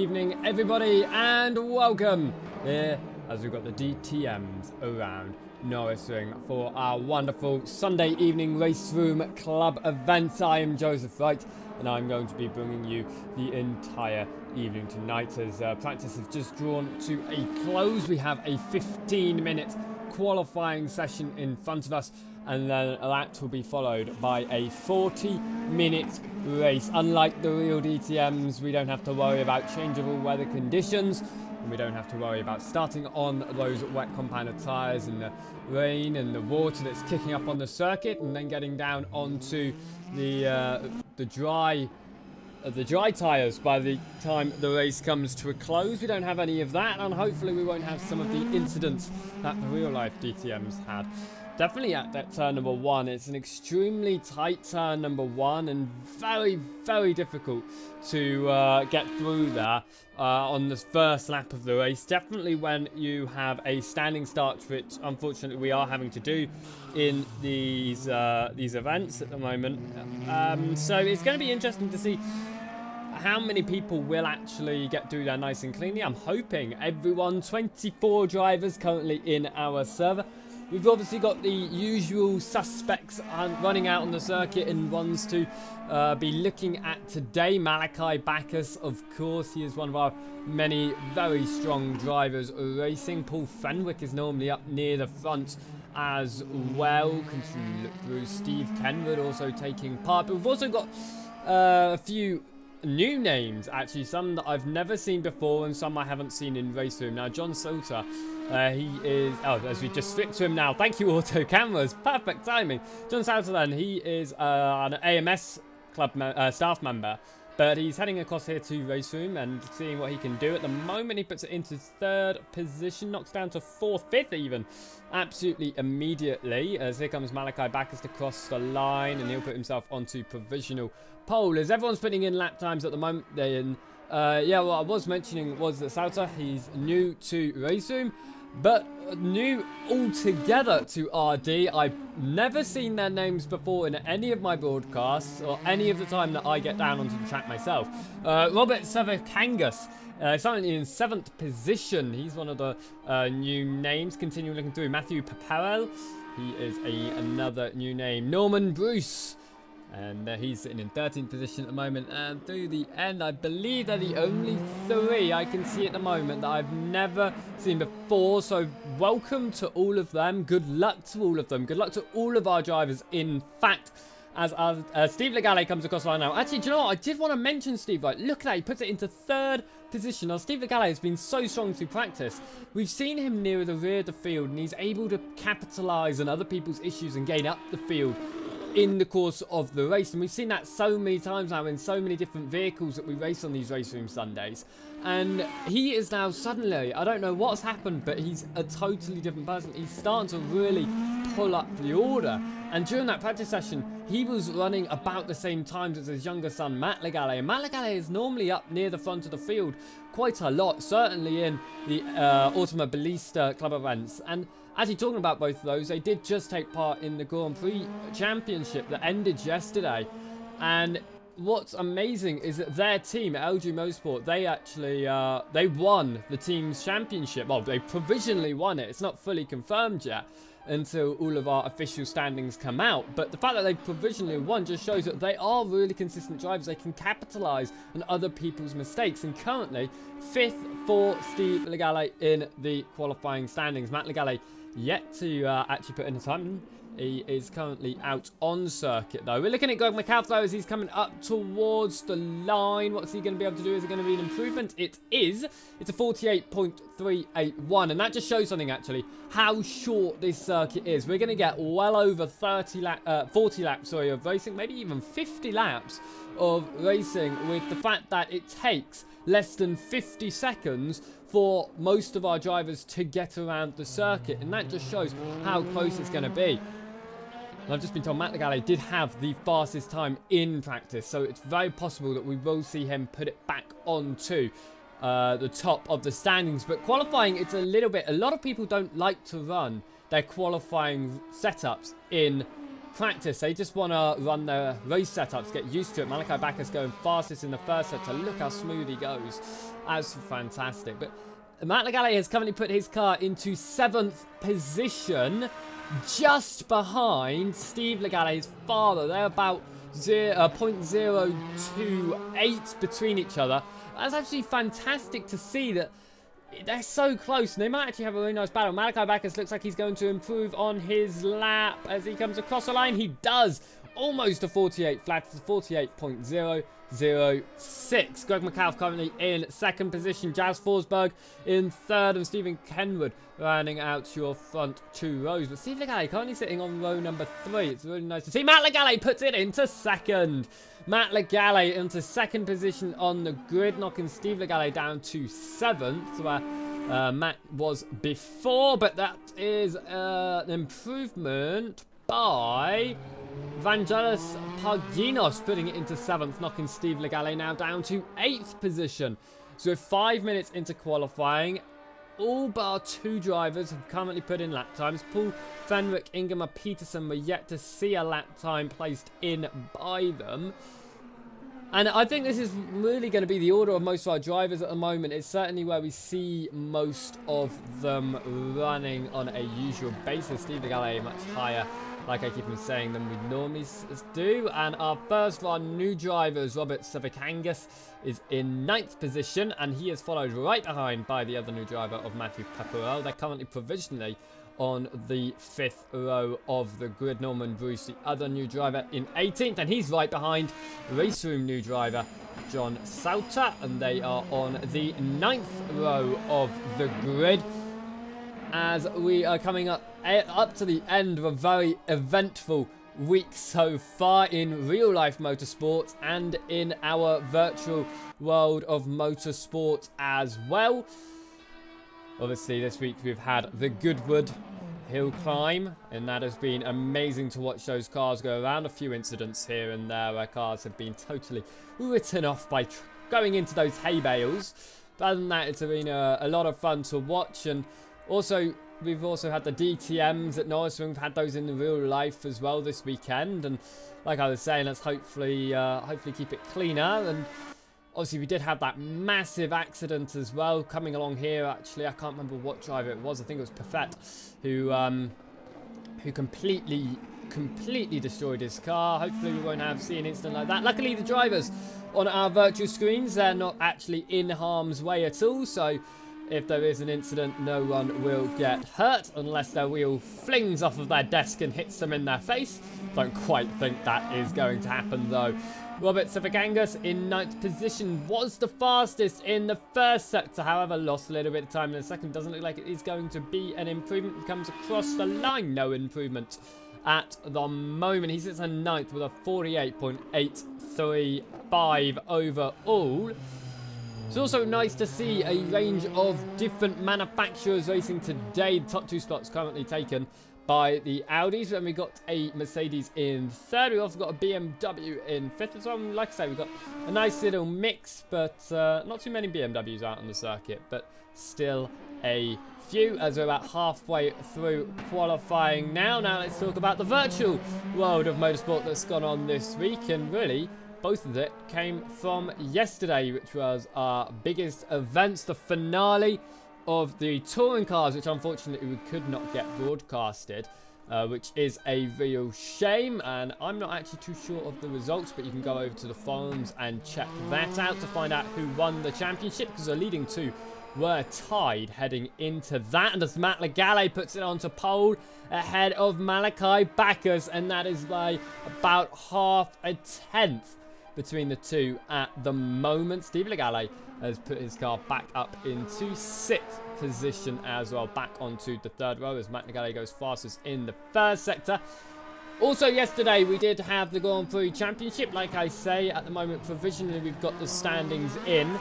evening, everybody, and welcome here as we've got the DTMs around Norisring for our wonderful Sunday evening RaceRoom club events. I am Joseph Wright, and I'm going to be bringing you the entire evening tonight as practice has just drawn to a close. We have a 15-minute qualifying session in front of us, and then that will be followed by a 40-minute race. Unlike the real DTMs, we don't have to worry about changeable weather conditions, and we don't have to worry about starting on those wet compounded tyres and the rain and the water that's kicking up on the circuit, and then getting down onto the dry tyres by the time the race comes to a close. We don't have any of that, and hopefully we won't have some of the incidents that the real-life DTMs had. Definitely at that turn number one. It's an extremely tight turn number one, and very, very difficult to get through there on the first lap of the race. Definitely when you have a standing start, which unfortunately we are having to do in these events at the moment. So it's going to be interesting to see how many people will actually get through there nice and cleanly. I'm hoping everyone, 24 drivers currently in our server. We've obviously got the usual suspects running out on the circuit and ones to be looking at today. Malachi Bacchus, of course, he is one of our many very strong drivers racing. Paul Fenwick is normally up near the front as well. Continue to look through. Steve Kenwood also taking part. But we've also got a few new names, actually, some that I've never seen before and some I haven't seen in RaceRoom. Now, John Salter, he is, as we just flipped to him now, thank you auto cameras, perfect timing. John Salter then, he is an AMS club staff member, but he's heading across here to RaceRoom and seeing what he can do. At the moment, he puts it into third position, knocks down to fourth, fifth even, absolutely immediately, as here comes Malachi Bacchus to cross the line, and he'll put himself onto provisional pole. As everyone's putting in lap times at the moment, yeah, what I was mentioning was that Salter, he's new to RaceRoom, but new altogether to RD. I've never seen their names before in any of my broadcasts or any of the time that I get down onto the track myself. Robert Sevakangas, currently in 7th position. He's one of the new names. Continuing looking through. Matthew Paparel, he is another new name. Norman Bruce, and he's sitting in 13th position at the moment. And through the end, I believe they're the only three I can see at the moment that I've never seen before. So welcome to all of them. Good luck to all of them. Good luck to all of our drivers, in fact. As Steve Legale comes across the line now. Actually, do you know what? I did want to mention Steve. Like, look at that. He puts it into third position. Now, Steve Legale has been so strong through practice. We've seen him near the rear of the field, and he's able to capitalise on other people's issues and gain up the field in the course of the race. And we've seen that so many times now in so many different vehicles that we race on these RaceRoom Sundays. And he is now suddenly, I don't know what's happened, but he's a totally different person. He's starting to really pull up the order. And during that practice session, he was running about the same times as his younger son, Matt Legale. And Matt Legale is normally up near the front of the field quite a lot, certainly in the Automobilista club events. And actually, talking about both of those, they did just take part in the Grand Prix Championship that ended yesterday. And what's amazing is that their team, LG Motorsport, they actually they won the team's championship. Well, they provisionally won it. It's not fully confirmed yet until all of our official standings come out. But the fact that they provisionally won just shows that they are really consistent drivers. They can capitalise on other people's mistakes. And currently, 5th for Steve Legale in the qualifying standings. Matt Legale yet to actually put in a time. He is currently out on circuit, though. We're looking at Greg McAlpha as he's coming up towards the line. What's he going to be able to do? Is it going to be an improvement? It is. It's a 48.381, and that just shows something, actually, how short this circuit is. We're going to get well over 40 laps, of racing, maybe even 50 laps of racing, with the fact that it takes less than 50 seconds for most of our drivers to get around the circuit, and that just shows how close it's going to be. And I've just been told Matt Legale did have the fastest time in practice, so it's very possible that we will see him put it back onto the top of the standings. But qualifying, it's a lot of people don't like to run their qualifying setups in practice. They just want to run their race setups, get used to it. Malachi Backus going fastest in the first sector. Look how smooth he goes. That's fantastic. But Matt Legale has currently put his car into 7th position, just behind Steve Legale's father. They're about 0.028 between each other. That's actually fantastic to see that they're so close, and they might actually have a really nice battle. Malachi Backus looks like he's going to improve on his lap as he comes across the line. He does. Almost a 48 flat. It's 48.006. Greg McAuliffe currently in 2nd position. Jazz Forsberg in 3rd, and Stephen Kenwood rounding out your front 2 rows. But Steve Legale currently sitting on row number 3. It's really nice to see. Matt Legale puts it into 2nd. Matt Legale into 2nd position on the grid, knocking Steve Legale down to 7th, where Matt was before. But that is an improvement by Vangelis Parginos, putting it into 7th, knocking Steve Legale now down to 8th position. So 5 minutes into qualifying, all bar 2 drivers have currently put in lap times. Paul Fenwick, Ingemar Peterson were yet to see a lap time placed in by them. And I think this is really going to be the order of most of our drivers at the moment. It's certainly where we see most of them running on a usual basis. Steve Legale much higher, like I keep on saying, than we normally do. And our first of our new drivers, Robert Savikangas, is in 9th position, and he is followed right behind by the other new driver of Matthew Pepperell. They're currently provisionally on the 5th row of the grid. Norman Bruce, the other new driver, in 18th, and he's right behind RaceRoom new driver John Sauter, and they are on the 9th row of the grid. As we are coming up to the end of a very eventful week so far in real life motorsports and in our virtual world of motorsport as well. Obviously, this week we've had the Goodwood hill climb, and that has been amazing to watch those cars go around. A few incidents here and there where cars have been totally written off by going into those hay bales. But other than that, it's been a lot of fun to watch. And also, we've also had the DTMs at Norisring. We've had those in the real life as well this weekend. And like I was saying, let's hopefully keep it cleaner. And obviously, we did have that massive accident as well coming along here. Actually, I can't remember what driver it was. I think it was Perfett who completely destroyed his car. Hopefully, we won't see an incident like that. Luckily, the drivers on our virtual screens, they're not actually in harm's way at all. So if there is an incident, no one will get hurt unless their wheel flings off of their desk and hits them in their face. Don't quite think that is going to happen though. Robert Savikangas in 9th position was the fastest in the first sector, however lost a little bit of time in the second. Doesn't look like it is going to be an improvement. He comes across the line, no improvement at the moment. He sits in 9th with a 48.835 overall. It's also nice to see a range of different manufacturers racing today. The top 2 spots currently taken by the Audis, and we got a Mercedes in 3rd. We also got a BMW in 5th as well. And like I say, we've got a nice little mix, but not too many BMWs out on the circuit, but still a few, as we're about halfway through qualifying now. Now let's talk about the virtual world of motorsport that's gone on this week, and really both of it came from yesterday, which was our biggest events, the finale of the touring cars, which unfortunately we could not get broadcasted, which is a real shame. And I'm not actually too sure of the results, but you can go over to the forums and check that out to find out who won the championship, because the leading 2 were tied heading into that. And as Matt Legale puts it onto pole ahead of Malachi Backus, and that is by about half a tenth between the two at the moment. Steve Legale has put his car back up into 6th position as well, back onto the 3rd row as Matt Legale goes fastest in the first sector. Also yesterday we did have the Grand Prix Championship. Like I say, at the moment provisionally we've got the standings in,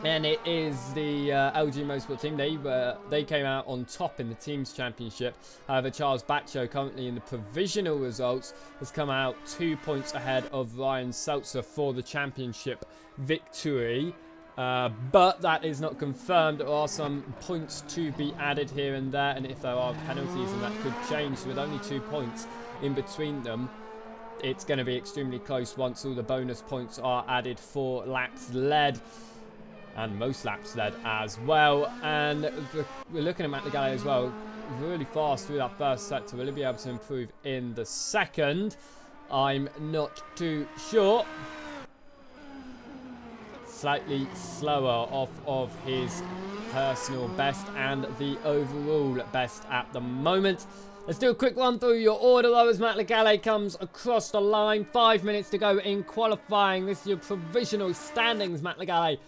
and it is the LG Motorsport team. They came out on top in the teams championship. However, Charles Baccio, currently in the provisional results, has come out 2 points ahead of Ryan Seltzer for the championship victory. But that is not confirmed. There are some points to be added here and there, and if there are penalties, then that could change. So with only 2 points in between them. It's going to be extremely close once all the bonus points are added for laps led. And most laps led as well. And we're looking at Matt Legale as well. Really fast through that first sector. Will he be able to improve in the second? I'm not too sure. Slightly slower off of his personal best and the overall best at the moment. Let's do a quick run through your order though as Matt Legale comes across the line. 5 minutes to go in qualifying. This is your provisional standings. Matt Legale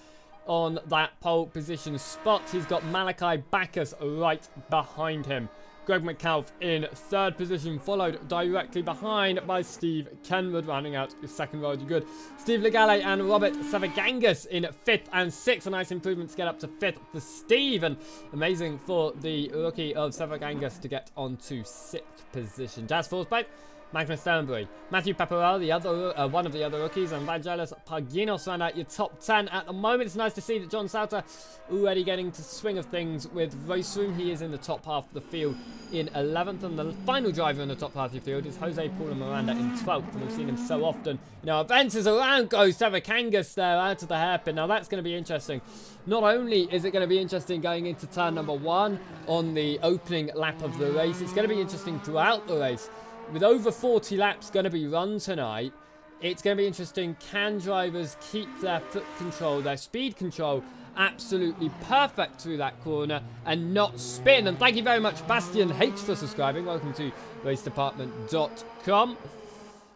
on that pole position spot. He's got Malachi Backus right behind him. Greg McCalf in third position, followed directly behind by Steve Kenwood, rounding out his second row. Good. Steve Legale and Robert Savagangas in fifth and sixth. A nice improvement to get up to fifth for Steve. And amazing for the rookie of Savagangas to get onto sixth position. Jazz Forcepipe, Magnus Sternbury, Matthew Pepperell, the other one of the other rookies, and Vangelis Paginos round out your top 10 at the moment. It's nice to see that John Sauter already getting to swing of things with RaceRoom. He is in the top half of the field in 11th, and the final driver in the top half of the field is Jose Paula Miranda in 12th, and we've seen him so often in our events. As around goes Savakangas there out of the hairpin. Now that's going to be interesting. Not only is it going to be interesting going into turn number 1 on the opening lap of the race, it's going to be interesting throughout the race. With over 40 laps going to be run tonight, it's going to be interesting. Can drivers keep their foot control, their speed control, absolutely perfect through that corner and not spin? And thank you very much, Bastian H, for subscribing. Welcome to racedepartment.com.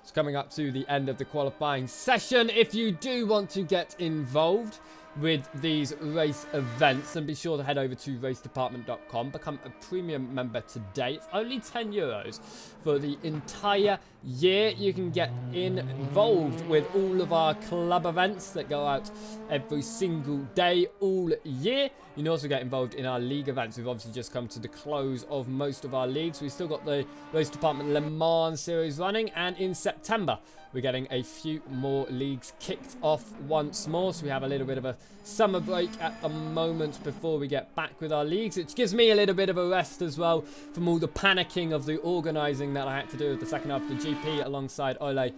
It's coming up to the end of the qualifying session. If you do want to get involved with these race events, then be sure to head over to racedepartment.com. Become a premium member today. It's only €10 for the entire year. You can get involved with all of our club events that go out every single day all year. You can also get involved in our league events. We've obviously just come to the close of most of our leagues. We've still got the Race Department Le Mans series running, and in September we're getting a few more leagues kicked off once more. So we have a little bit of a summer break at the moment before we get back with our leagues, which gives me a little bit of a rest as well from all the panicking of the organising that I had to do with the second half of the GP alongside Ole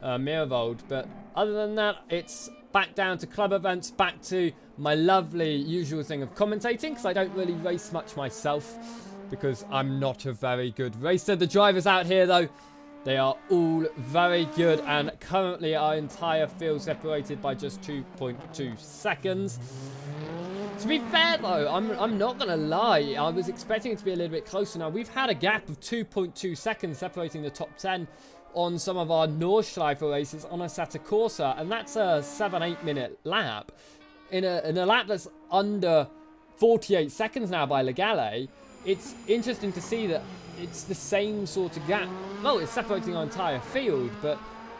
Miervold. But other than that, it's back down to club events, back to my lovely usual thing of commentating, because I don't really race much myself because I'm not a very good racer. The drivers out here though, they are all very good, and currently our entire field separated by just 2.2 seconds. To be fair though, I'm not going to lie, I was expecting it to be a little bit closer. Now we've had a gap of 2.2 seconds separating the top 10 on some of our Nordschleife races on Assetto Corsa, and that's a 7-8 minute lap. In a lap that's under 48 seconds now by Legale, it's interesting to see that it's the same sort of gap. Well, it's separating our entire field, but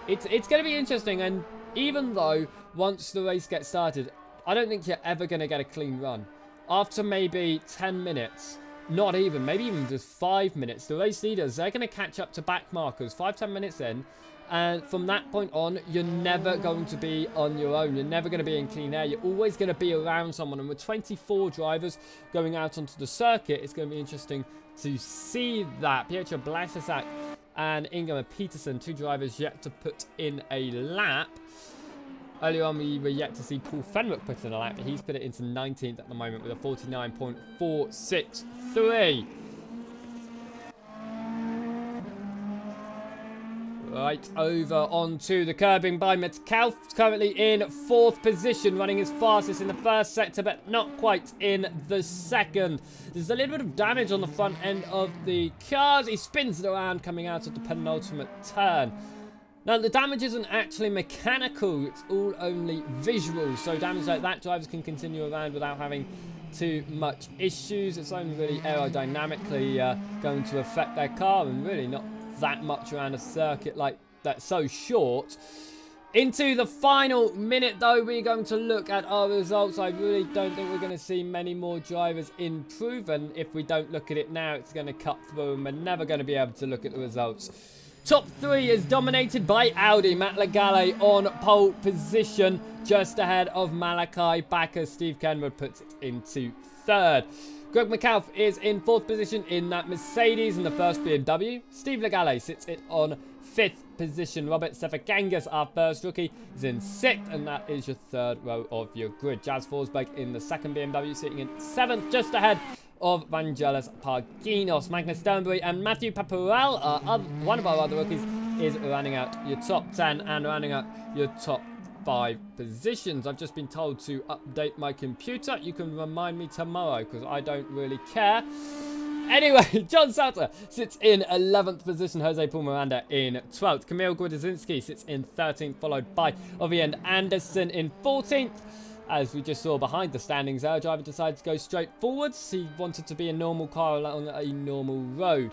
it's going to be interesting. And even though once the race gets started, I don't think you're ever going to get a clean run. After maybe 10 minutes, not even, maybe even just 5 minutes, the race leaders, they're going to catch up to back markers 5-10 minutes in. And from that point on, you're never going to be on your own. You're never going to be in clean air. You're always going to be around someone. And with 24 drivers going out onto the circuit, it's going to be interesting to see that. Pietro Blasiak and Ingemar Peterson, 2 drivers yet to put in a lap. Earlier on, we were yet to see Paul Fenwick put in a lap, but he's put it into 19th at the moment with a 49.463. Right over onto the curbing by Metcalf, currently in 4th position, running his fastest in the first sector, but not quite in the second. There's a little bit of damage on the front end of the cars. He spins it around coming out of the penultimate turn. Now, the damage isn't actually mechanical, it's all only visual. So damage like that, drivers can continue around without having too much issues. It's only really aerodynamically going to affect their car, and really not that much around a circuit like that so short. Into the final minute though, we're going to look at our results. I really don't think we're going to see many more drivers improve, and if we don't look at it now, it's going to cut through and we're never going to be able to look at the results. Top 3 is dominated by Audi. Matt Legale on pole position, just ahead of Malachi Backer. Steve Kenwood puts it into 3rd. Greg McAuliffe is in 4th position in that Mercedes in the first BMW. Steve Legale sits it on 5th position. Robert Sefagangas, our first rookie, is in 6th, and that is your 3rd row of your grid. Jazz Forsberg in the 2nd BMW, sitting in 7th, just ahead of Vangelis Parginos. Magnus Sternbury and Matthew Paparel, one of our other rookies, is running out your top 10 and running out your top 5 positions. I've just been told to update my computer. You can remind me tomorrow because I don't really care. Anyway, John Sauter sits in 11th position. Jose Paul Miranda in 12th. Kamil Grodzinski sits in 13th, followed by Ovien Anderson in 14th. As we just saw behind the standings, our driver decided to go straight forwards. He wanted to be a normal car along a normal road.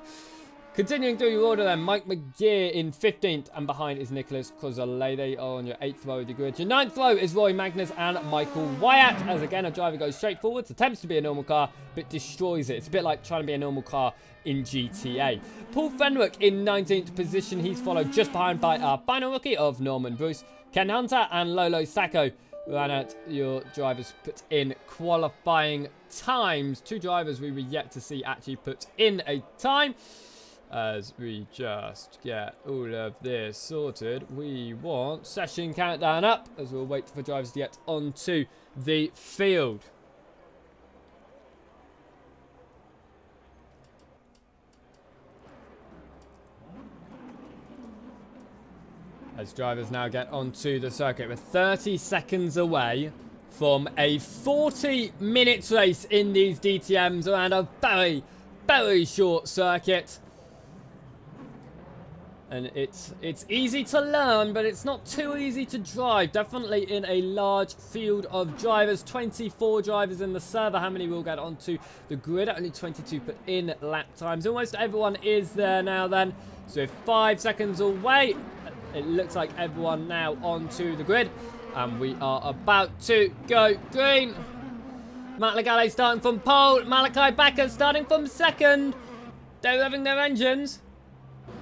Continuing through your order then, Mike McGear in 15th, and behind is Nicholas Kozole. They are on your 8th row of the grid. Your 9th row is Roy Magnus and Michael Wyatt, as again a driver goes straight forwards, attempts to be a normal car, but destroys it. It's a bit like trying to be a normal car in GTA. Paul Fenwick in 19th position. He's followed just behind by our final rookie of Norman Bruce. Ken Hunter and Lolo Sacco ran out your drivers put in qualifying times. 2 drivers we were yet to see actually put in a time. As we just get all of this sorted, we want session countdown up as we'll wait for drivers to get onto the field. As drivers now get onto the circuit, we're 30 seconds away from a 40-minute race in these DTMs around a very, very short circuit. And it's easy to learn, but it's not too easy to drive. Definitely in a large field of drivers. 24 drivers in the server. How many will get onto the grid? Only 22 put in lap times. Almost everyone is there now then. So we're 5 seconds away. It looks like everyone now onto the grid. And we are about to go green. Matt Legale starting from pole. Malachi Backer starting from 2nd. They're revving their engines.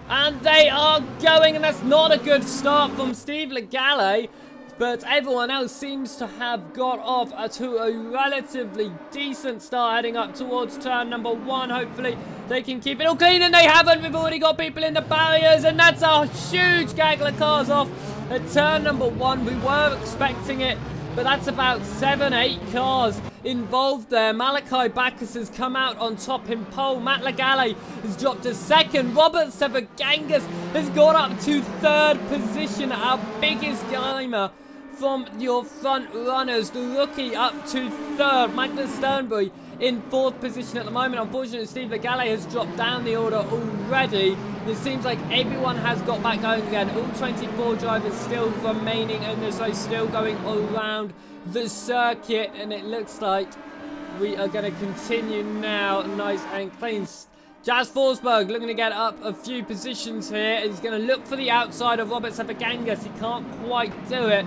And they are going, and that's not a good start from Steve Legale. But everyone else seems to have got off to a relatively decent start heading up towards turn number 1. Hopefully they can keep it all clean, and they haven't. We've already got people in the barriers, and that's a huge gaggle of cars off at turn number 1. We were expecting it, but that's about 7-8 cars involved there. Malachi Bacchus has come out on top in pole. Matt Legale has dropped to 2nd. Robert Sefagangas has gone up to 3rd position. Our biggest climber from your front runners. The rookie up to 3rd. Magnus Sternbury in 4th position at the moment. Unfortunately, Steve Legale has dropped down the order already. It seems like everyone has got back going again. All 24 drivers still remaining in this race, still going around the circuit, and it looks like we are going to continue now nice and clean. Jazz Forsberg looking to get up a few positions here. He's going to look for the outside of Robert Sefagangas. He can't quite do it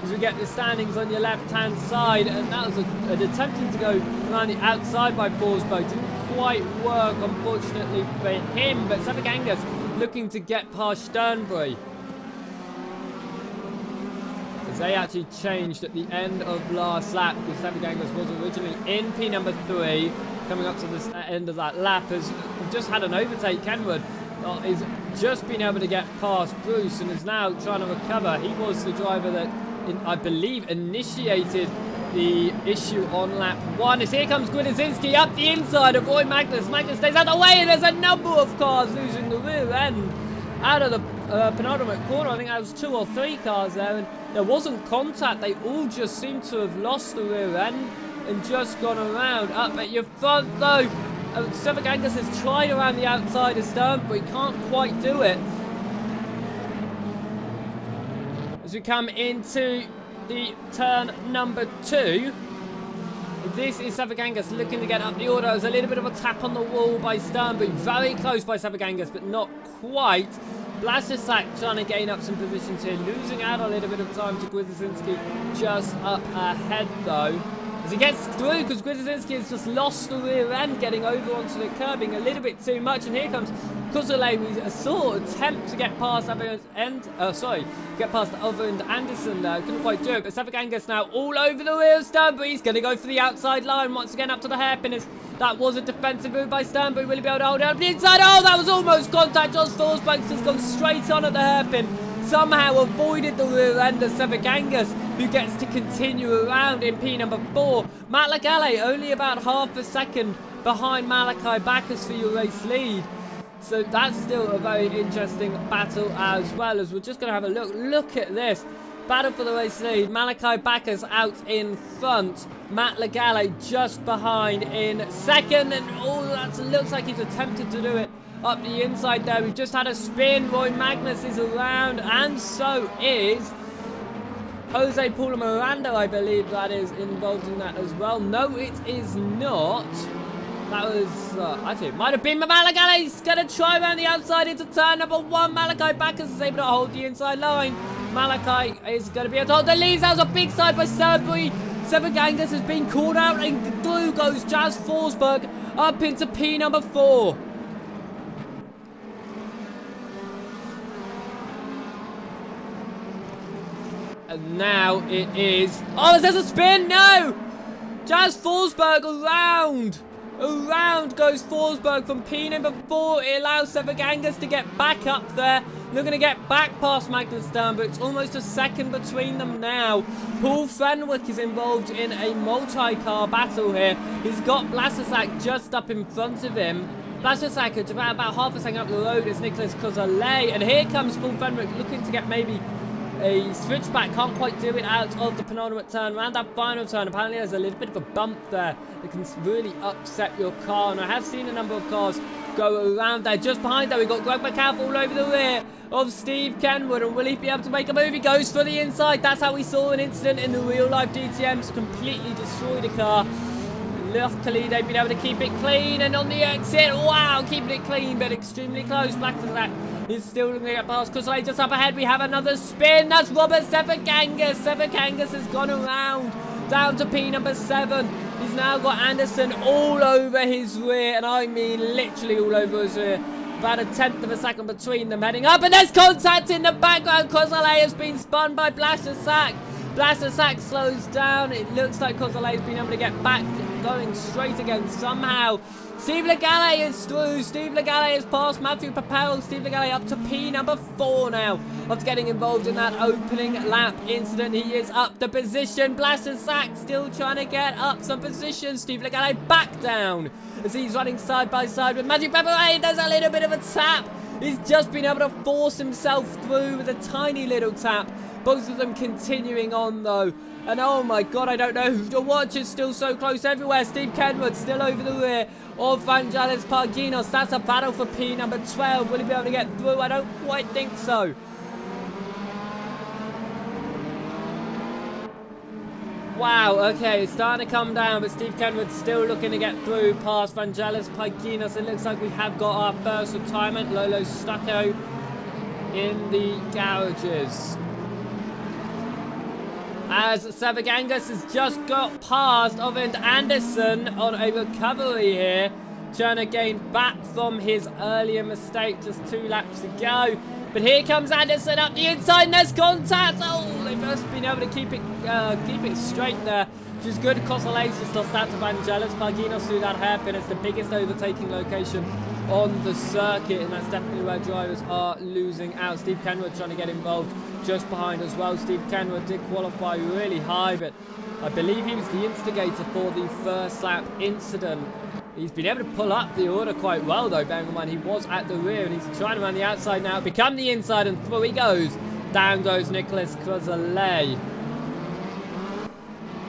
as we get the standings on your left-hand side, and that was an attempting to go around the outside by Forsberg. Didn't quite work, unfortunately, for him, but Sefagangas looking to get past Sternbury. As they actually changed at the end of last lap, because Sefagangas was originally in P number 3, coming up to the end of that lap, has just had an overtake. Kenwood is just been able to get past Bruce and is now trying to recover. He was the driver that, I believe, initiated the issue on lap 1. As here comes Grodzinski up the inside of Roy Magnus. Magnus stays out of the way, and there's a number of cars losing the rear end out of the penultimate corner. I think that was 2 or 3 cars there, and there wasn't contact. They all just seem to have lost the rear end and just gone around. Up at your front though, Sefagangas has tried around the outside of Stern, but he can't quite do it. As we come into the turn number 2, this is Sefagangas looking to get up the order. There's a little bit of a tap on the wall by Sternbury. Very close by Sefagangas, but not quite. Blastersack trying to gain up some positions here. Losing out a little bit of time to Grodzinski. Just up ahead, though. As he gets through, because Grodzinski has just lost the rear end, getting over onto the curbing a little bit too much. And here comes Kozole, we saw attempt to get past get past the other end Anderson there. Couldn't quite do it, but Sevagangas now all over the wheel. Sternbury, he's going to go for the outside line once again up to the hairpin. That was a defensive move by Sternbury. Will he be able to hold out the inside? Oh, that was almost contact. Josh Forsberg has gone straight on at the hairpin. Somehow avoided the rear end of Sevagangas, who gets to continue around in P number 4. Matt Legale only about half a second behind Malachi Bacchus for your race lead. So that's still a very interesting battle as well, as we're just going to have a look. Look at this. Battle for the race lead. Malachi Bacchus out in front. Matt Legale just behind in second. And oh, that looks like he's attempted to do it up the inside there. We've just had a spin. Roy Magnus is around, and so is Jose Paulo Miranda, I believe that is involved in that as well. No, it is not. That was, actually, it might have been Malachi. He's going to try around the outside into turn number 1. Malachi Bacchus is able to hold the inside line. Malachi is going to be able to hold the lead. That was a big side by Sternbury. Sevagangas has been called out, and through goes Jazz Forsberg up into P number 4. And now it is... Oh, there's a spin! No! Jazz Forsberg around! Around goes Forsberg from P number 4. It allows Sevagangas to get back up there. Looking to get back past Magnus Sternberg. It's almost a second between them now. Paul Fenwick is involved in a multi-car battle here. He's got Blasesak just up in front of him. Blasesak is about half a second up the road. It's Nicholas Kozole. And here comes Paul Fenwick looking to get maybe a switchback. Can't quite do it out of the penultimate turn. Around that final turn, apparently there's a little bit of a bump there that can really upset your car. And I have seen a number of cars go around there. Just behind there, we've got Greg McCaff all over the rear of Steve Kenwood. And will he be able to make a move? He goes for the inside. That's how we saw an incident in the real-life DTMs. Completely destroyed a car. Luckily, they've been able to keep it clean. And on the exit, wow, keeping it clean, but extremely close. Back to that. He's still looking to get past Kozole. Just up ahead, we have another spin. That's Robert Sevagangas. Sevagangas has gone around down to P number 7. He's now got Anderson all over his rear, and I mean literally all over his rear. About a tenth of a second between them heading up, and there's contact in the background. Kozole has been spun by Blasesak. Blasesak slows down. It looks like Kozole has been able to get back, going straight again somehow. Steve Legale is through. Steve Legale has passed Matthew Papel. Steve Legale up to P number 4 now. After getting involved in that opening lap incident, he is up the position. Blasesak still trying to get up some position. Steve Legale back down as he's running side by side with Matthew Papel. There's a little bit of a tap. He's just been able to force himself through with a tiny little tap. Both of them continuing on though. And oh my god, I don't know. The watch is still so close everywhere. Steve Kenwood still over the rear of Vangelis Parginos. That's a battle for P number 12. Will he be able to get through? I don't quite think so. Wow, okay, it's starting to come down, but Steve Kenwood's still looking to get through past Vangelis Parginos. It looks like we have got our first retirement. Lolo Stucco in the garages. As Sevagangas has just got past Ovind Anderson on a recovery here. Trying to gain back from his earlier mistake. Just 2 laps to go. But here comes Anderson up the inside, and there's contact. Oh, they've just been able to keep it straight there, which is good. Kozole just lost out to Vangelis Parginos through that hairpin. It's the biggest overtaking location on the circuit, and that's definitely where drivers are losing out. Steve Kenwood trying to get involved just behind as well. Steve Kenwood did qualify really high, but I believe he was the instigator for the first lap incident. He's been able to pull up the order quite well though, bearing in mind he was at the rear, and he's trying to run the outside now, become the inside, and through he goes. Down goes Nicholas Kozole.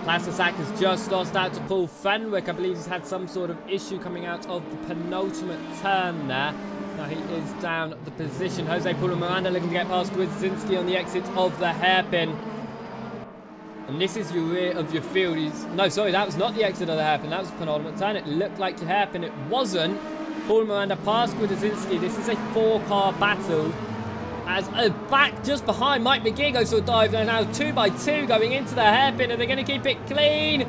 Blasesak has just lost out to Paul Fenwick. I believe he's had some sort of issue coming out of the penultimate turn there. Now he is down the position. Jose Paulo Miranda looking to get past Gwizdzinski on the exit of the hairpin. And this is your rear of your field. No, sorry, that was not the exit of the hairpin. That was the penultimate turn. It looked like your hairpin. It wasn't. Paulo Miranda past Gwizdzinski. This is a 4-car battle. As back just behind, Mike McGee goes for a dive. They're now 2x2 going into the hairpin. Are they going to keep it clean?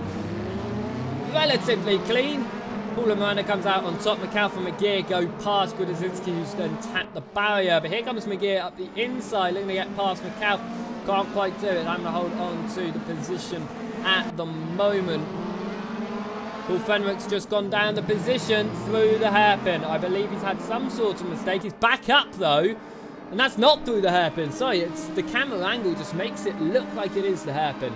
Relatively clean. Paul and Miranda comes out on top. McAlpha and McGear go past Gudazinski, who's then tapped the barrier. But here comes McGear up the inside, looking to get past McAlpha. Can't quite do it. Having to hold on to the position at the moment. Paul Fenwick's just gone down the position through the hairpin. I believe he's had some sort of mistake. He's back up, though. And that's not through the hairpin. Sorry, it's the camera angle just makes it look like it is the hairpin.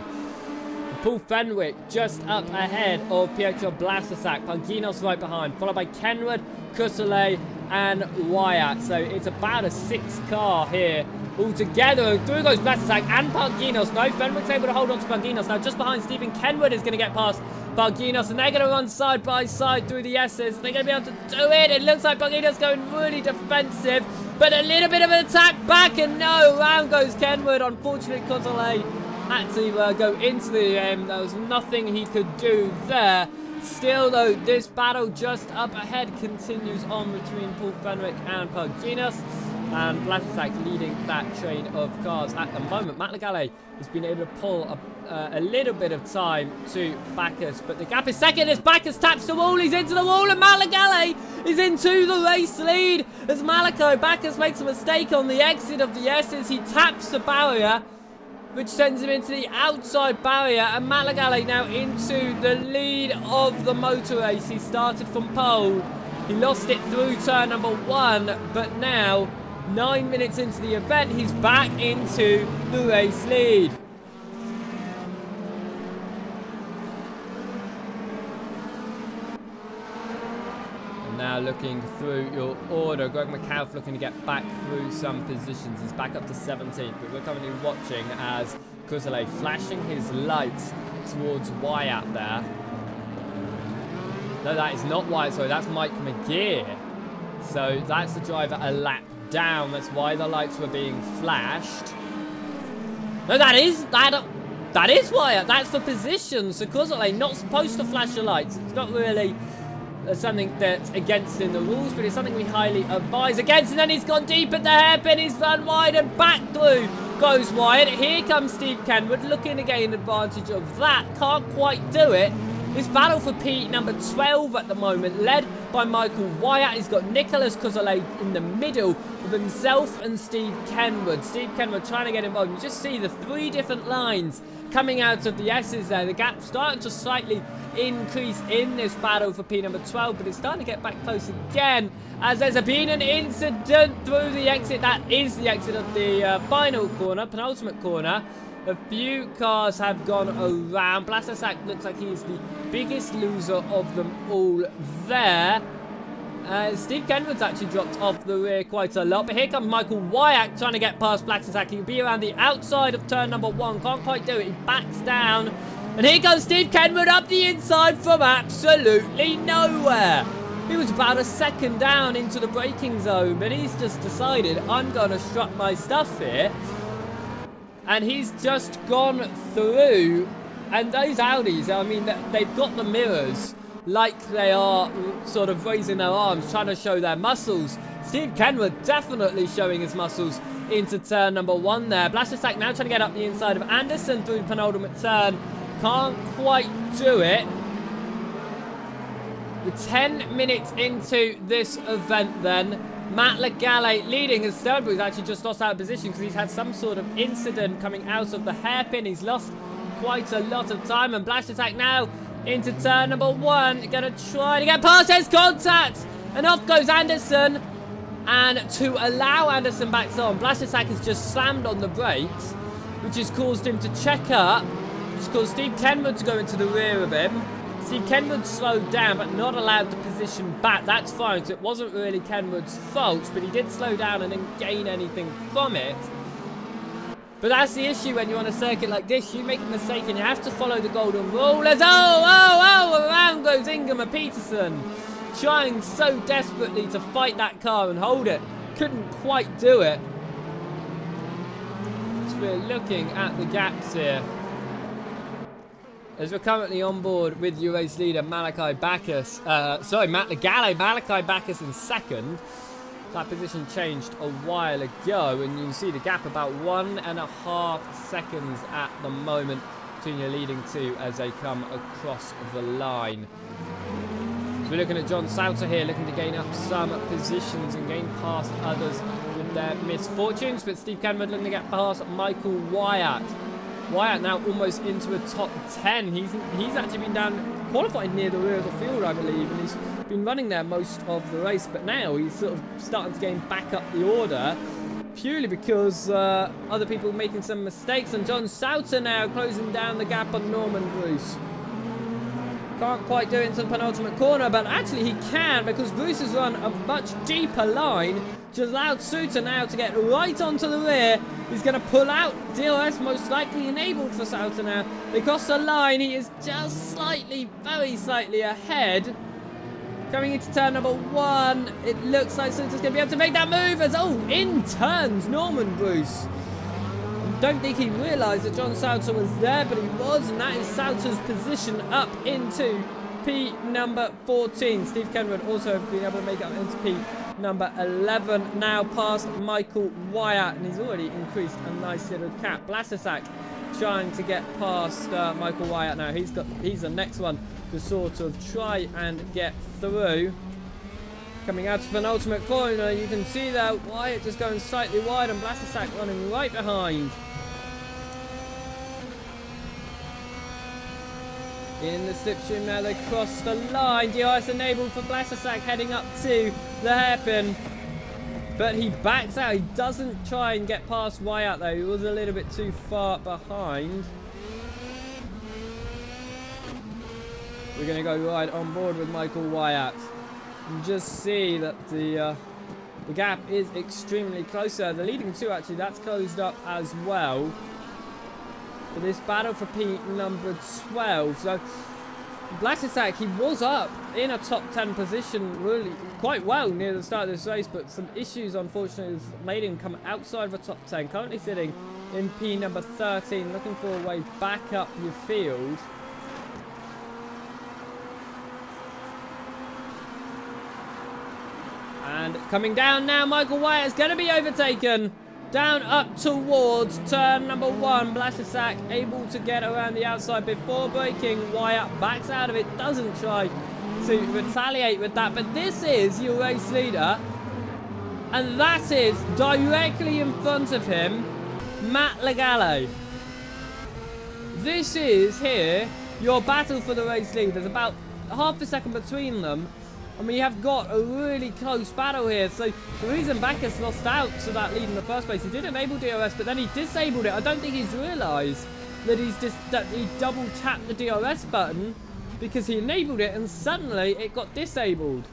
Paul Fenwick just up ahead of Pietro Blasasak. Panginos right behind, followed by Kenwood, Kusale, and Wyatt. So it's about a 6-car here altogether. Through goes Blasasak and Panginos. No, Fenwick's able to hold on to Panginos. Now just behind Stephen Kenwood is going to get past Panginos, and they're going to run side by side through the S's. They're going to be able to do it. It looks like Panginos going really defensive, but a little bit of an attack back, and no, round goes Kenwood. Unfortunately, Kusale had to go into the end. There was nothing he could do there. Still, though, this battle just up ahead continues on between Paul Fenwick and Panginos. And Blasasak leading that train of cars at the moment. Matt Legale has been able to pull a little bit of time to Bacchus, but the gap is second as Bacchus taps the wall. He's into the wall, and Matt Legale is into the race lead as Malachi Bacchus makes a mistake on the exit of the S's. He taps the barrier, which sends him into the outside barrier, and Matt Legale now into the lead of the motor race. He started from pole. He lost it through turn number 1, but now 9 minutes into the event, he's back into the race lead. And now looking through your order, Greg McAuliffe looking to get back through some positions. He's back up to 17th, but we're currently watching as Kusale flashing his lights towards Wyatt there. No, that is not Wyatt, sorry, that's Mike McGear. So that's the driver a lap down. That's why the lights were being flashed. No, that is Wyatt. That's the position. So Kusale not supposed to flash the lights. It's not really something that's against in the rules, but it's something we highly advise against. And then he's gone deep at the hairpin. He's run wide and back through goes Wyatt. Here comes Steve Kenwood looking to gain advantage of that. Can't quite do it. This battle for P number 12 at the moment, led by Michael Wyatt. He's got Nicholas Kusale in the middle with himself and Steve Kenwood. Steve Kenwood trying to get involved. You just see the 3 different lines coming out of the S's there. The gap starting to slightly increase in this battle for P number 12, but it's starting to get back close again as there's been an incident through the exit. That is the exit of the final corner, penultimate corner. A few cars have gone around. Blasasak looks like he's the biggest loser of them all there. Steve Kenwood's actually dropped off the rear quite a lot. But here comes Michael Wyatt trying to get past Blasasak. He'll be around the outside of turn number 1. Can't quite do it. He backs down. And here comes Steve Kenwood up the inside from absolutely nowhere. He was about a second down into the braking zone, but he's just decided, I'm going to strut my stuff here. And he's just gone through. And those Audis, I mean, they've got the mirrors like they are sort of raising their arms, trying to show their muscles. Steve Kenwood definitely showing his muscles into turn number 1 there. Blasasak now trying to get up the inside of Anderson through the penultimate turn. Can't quite do it. We're 10 minutes into this event then. Matt Legale leading as Sternberg's actually just lost out of position because he's had some sort of incident coming out of the hairpin. He's lost quite a lot of time, and Blasasak now into turn number 1. Gonna try to get past his contact, and off goes Anderson. And to allow Anderson back on, Blasasak has just slammed on the brakes, which has caused him to check up, which has caused Steve Kenwood to go into the rear of him. Steve Kenwood slowed down, but not allowed to position back. That's fine, because it wasn't really Kenwood's fault, but he did slow down and didn't gain anything from it. But that's the issue when you're on a circuit like this. You make a mistake and you have to follow the golden rule. As around goes Ingemar Peterson, trying so desperately to fight that car and hold it. Couldn't quite do it. So we're looking at the gaps here, as we're currently on board with your race leader, Malachi Bacchus. Matt Legale. Malachi Bacchus in second. That position changed a while ago, and you can see the gap about 1.5 seconds at the moment between your leading 2 as they come across the line. So we're looking at John Sauter here, looking to gain up some positions and gain past others with their misfortunes. But Steve Kenwood looking to get past Michael Wyatt. Wyatt now almost into a top 10. He's actually been down, qualified near the rear of the field, I believe, and he's been running there most of the race. But now he's sort of starting to gain back up the order, purely because other people making some mistakes. And John Sauter now closing down the gap on Norman Bruce. Can't quite do it into the penultimate corner, but actually he can, because Bruce has run a much deeper line, which allowed Sauter now to get right onto the rear. He's going to pull out. DRS most likely enabled for Sauter now. They cross the line. He is just slightly, very slightly ahead. Coming into turn number 1. It looks like Sauter's going to be able to make that move as, oh, in turns Norman Bruce. Don't think he realised that John Sauter was there, but he was, and that is Sauter's position up into P number 14. Steve Kenwood also been able to make it up into P number 11, now past Michael Wyatt, and he's already increased a nice little cap. Blasesak trying to get past Michael Wyatt now. He's the next one to sort of try and get through. Coming out to penultimate corner, you can see that Wyatt just going slightly wide and Blasesak running right behind. In the slipstream now, they cross the line. DRS enabled for Blasesak heading up to the hairpin. But he backs out. He doesn't try and get past Wyatt though. He was a little bit too far behind. We're going to go right on board with Michael Wyatt. And just see that the gap is extremely close there. The leading two, actually, that's closed up as well. For this battle for P number 12. So Blasesak, he was up in a top 10 position really quite well near the start of this race, but some issues unfortunately made him come outside of the top 10. Currently sitting in P number 13, looking for a way back up your field. And coming down now, Michael Wyatt is going to be overtaken. Down up towards turn number 1. Blasesak able to get around the outside before braking. Wyatt backs out of it, doesn't try to retaliate with that. But this is your race leader. And that is directly in front of him, Matt Legale. This is here your battle for the race lead. There's about half a second between them. I mean, you have got a really close battle here. So the reason Backus lost out to that lead in the first place, he did enable DRS, but then he disabled it. I don't think he's realised that he double tapped the DRS button because he enabled it and suddenly it got disabled.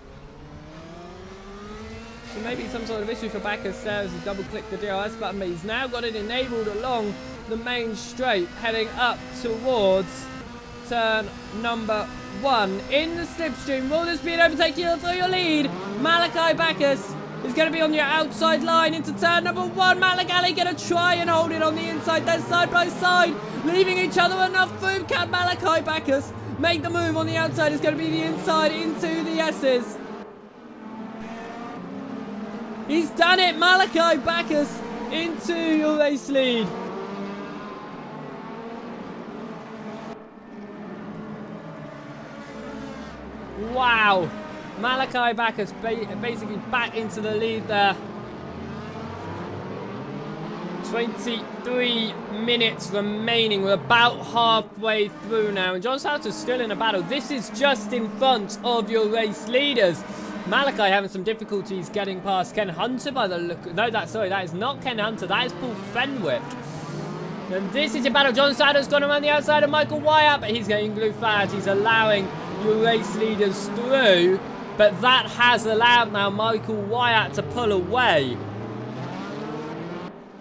So maybe some sort of issue for Backus there as he double clicked the DRS button, but he's now got it enabled along the main straight, heading up towards turn number 1 in the slipstream. Will this be an overtake you through your lead? Malachi Backus is going to be on your outside line into turn number 1. Matt Legale going to try and hold it on the inside. They're side by side, leaving each other enough room. Can Malachi Backus make the move on the outside? It's going to be the inside into the S's. He's done it. Malachi Backus into your race lead. Wow, Malachi Backus basically back into the lead there. 23 minutes remaining. We're about halfway through now. And John Sauter's still in a battle. This is just in front of your race leaders. Malachi having some difficulties getting past Ken Hunter by the look. No, that is not Ken Hunter. That is Paul Fenwick. And this is your battle. John Sauter's gone around the outside of Michael Wyatt, but he's getting blue flags. He's allowing your race leaders through, but that has allowed now Michael Wyatt to pull away.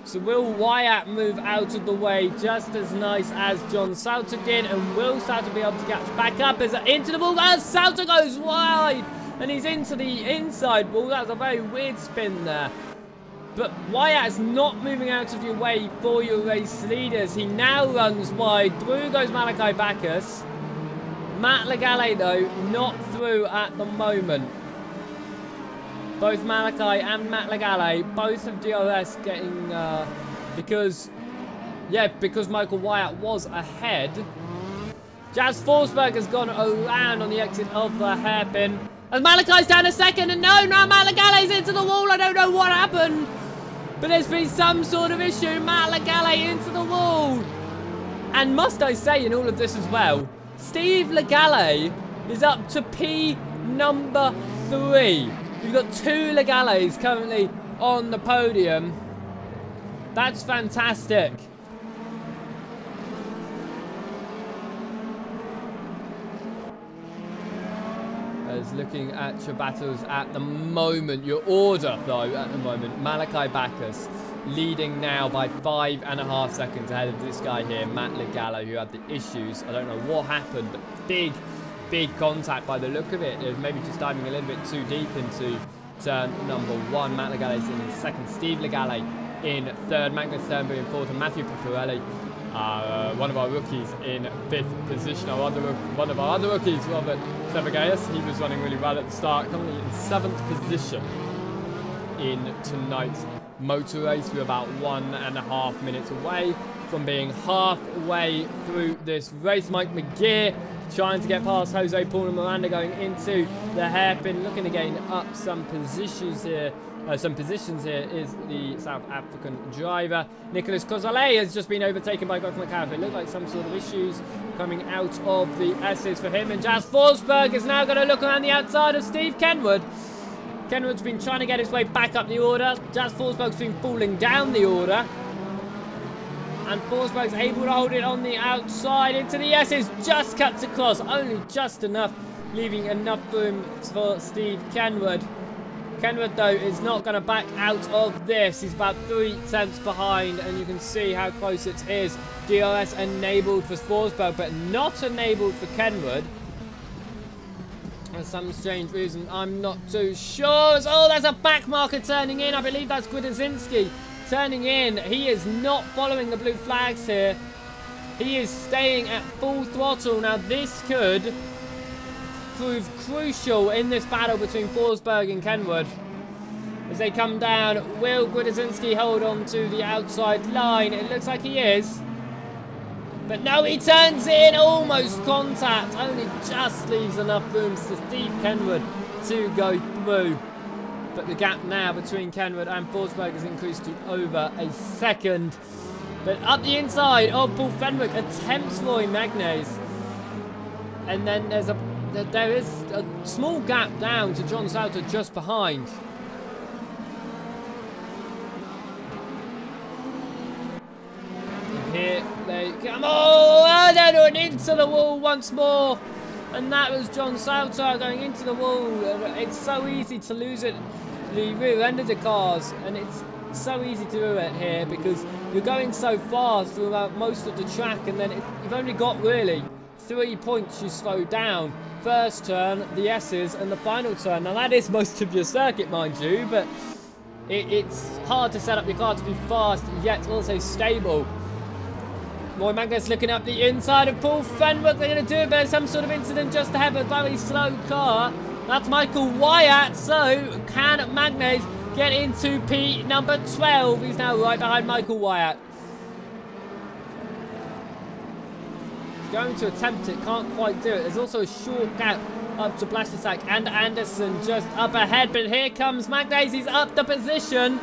So will Wyatt move out of the way just as nice as John Sauter did, and will Sauter be able to catch back up as into the ball as Sauter goes wide and he's into the inside ball. That was a very weird spin there. But Wyatt's not moving out of your way for your race leaders. He now runs wide. Through goes Malachi Backus. Matt Legale, though, not through at the moment. Both Malachi and Matt Legale, both of DRS getting, because Michael Wyatt was ahead. Jazz Forsberg has gone around on the exit of the hairpin. As Malachi's down a second, and no, Malagale's into the wall. I don't know what happened, but there's been some sort of issue. Malagale into the wall. And must I say in all of this as well, Steve Legale is up to P number 3. We've got 2 Legales currently on the podium. That's fantastic. As looking at your battles at the moment, your order though at the moment, Malachi Bacchus leading now by 5.5 seconds ahead of this guy here, Matt Legale, who had the issues. I don't know what happened, but big contact by the look of it. It was maybe just diving a little bit too deep into turn number 1. Matt Legale's in second, Steve Legale in third, Magnus Sternberg in fourth, and Matthew Paparelli, one of our rookies, in 5th position. One of our other rookies, Robert Severgaius, he was running really well at the start, currently in 7th position in tonight's motor race. We're about 1.5 minutes away from being halfway through this race. Mike McGear trying to get past Jose Paul and Miranda going into the hairpin, looking to gain up some positions here. Is the South African driver. Nicholas Kozale has just been overtaken by Goth McCaff. It looked like some sort of issues coming out of the S's for him. And Jazz Forsberg is now going to look around the outside of Steve Kenwood. Kenwood's been trying to get his way back up the order. Jazz Forsberg's been falling down the order. And Forsberg's able to hold it on the outside into the S's. Just cuts across, only just enough, leaving enough room for Steve Kenwood. Kenwood, though, is not going to back out of this. He's about 3 tenths behind, and you can see how close it is. DRS enabled for Forsberg, but not enabled for Kenwood. For some strange reason, I'm not too sure. Oh, there's a back marker turning in. I believe that's Gwiazinski turning in. He is not following the blue flags here. He is staying at full throttle. Now, this could prove crucial in this battle between Forsberg and Kenwood. As they come down, will Gwiazinski hold on to the outside line? It looks like he is. But no, he turns in, almost contact. Only just leaves enough room for Steve Kenwood to go through. But the gap now between Kenwood and Forsberg has increased to over a second. But up the inside of Paul Fenwick attempts Roy Magnes. And then there is a small gap down to John Sauter just behind. And here they come. Oh, and into the wall once more. And that was John Sauter going into the wall. It's so easy to lose it, the rear end of the cars. And it's so easy to do it here because you're going so fast throughout most of the track. And then you've only got really 3 points you slow down. First turn, the S's, and the final turn. Now that is most of your circuit, mind you, but it's hard to set up your car to be fast, yet also stable. Roy Magnus looking up the inside of Paul Fenwick. They're going to do it, but there's some sort of incident just ahead of a very slow car. That's Michael Wyatt. So, can Magnus get into P number 12? He's now right behind Michael Wyatt. Going to attempt it, can't quite do it. There's also a short gap up to Blastersack and Anderson just up ahead. But here comes Magnus. He's up the position.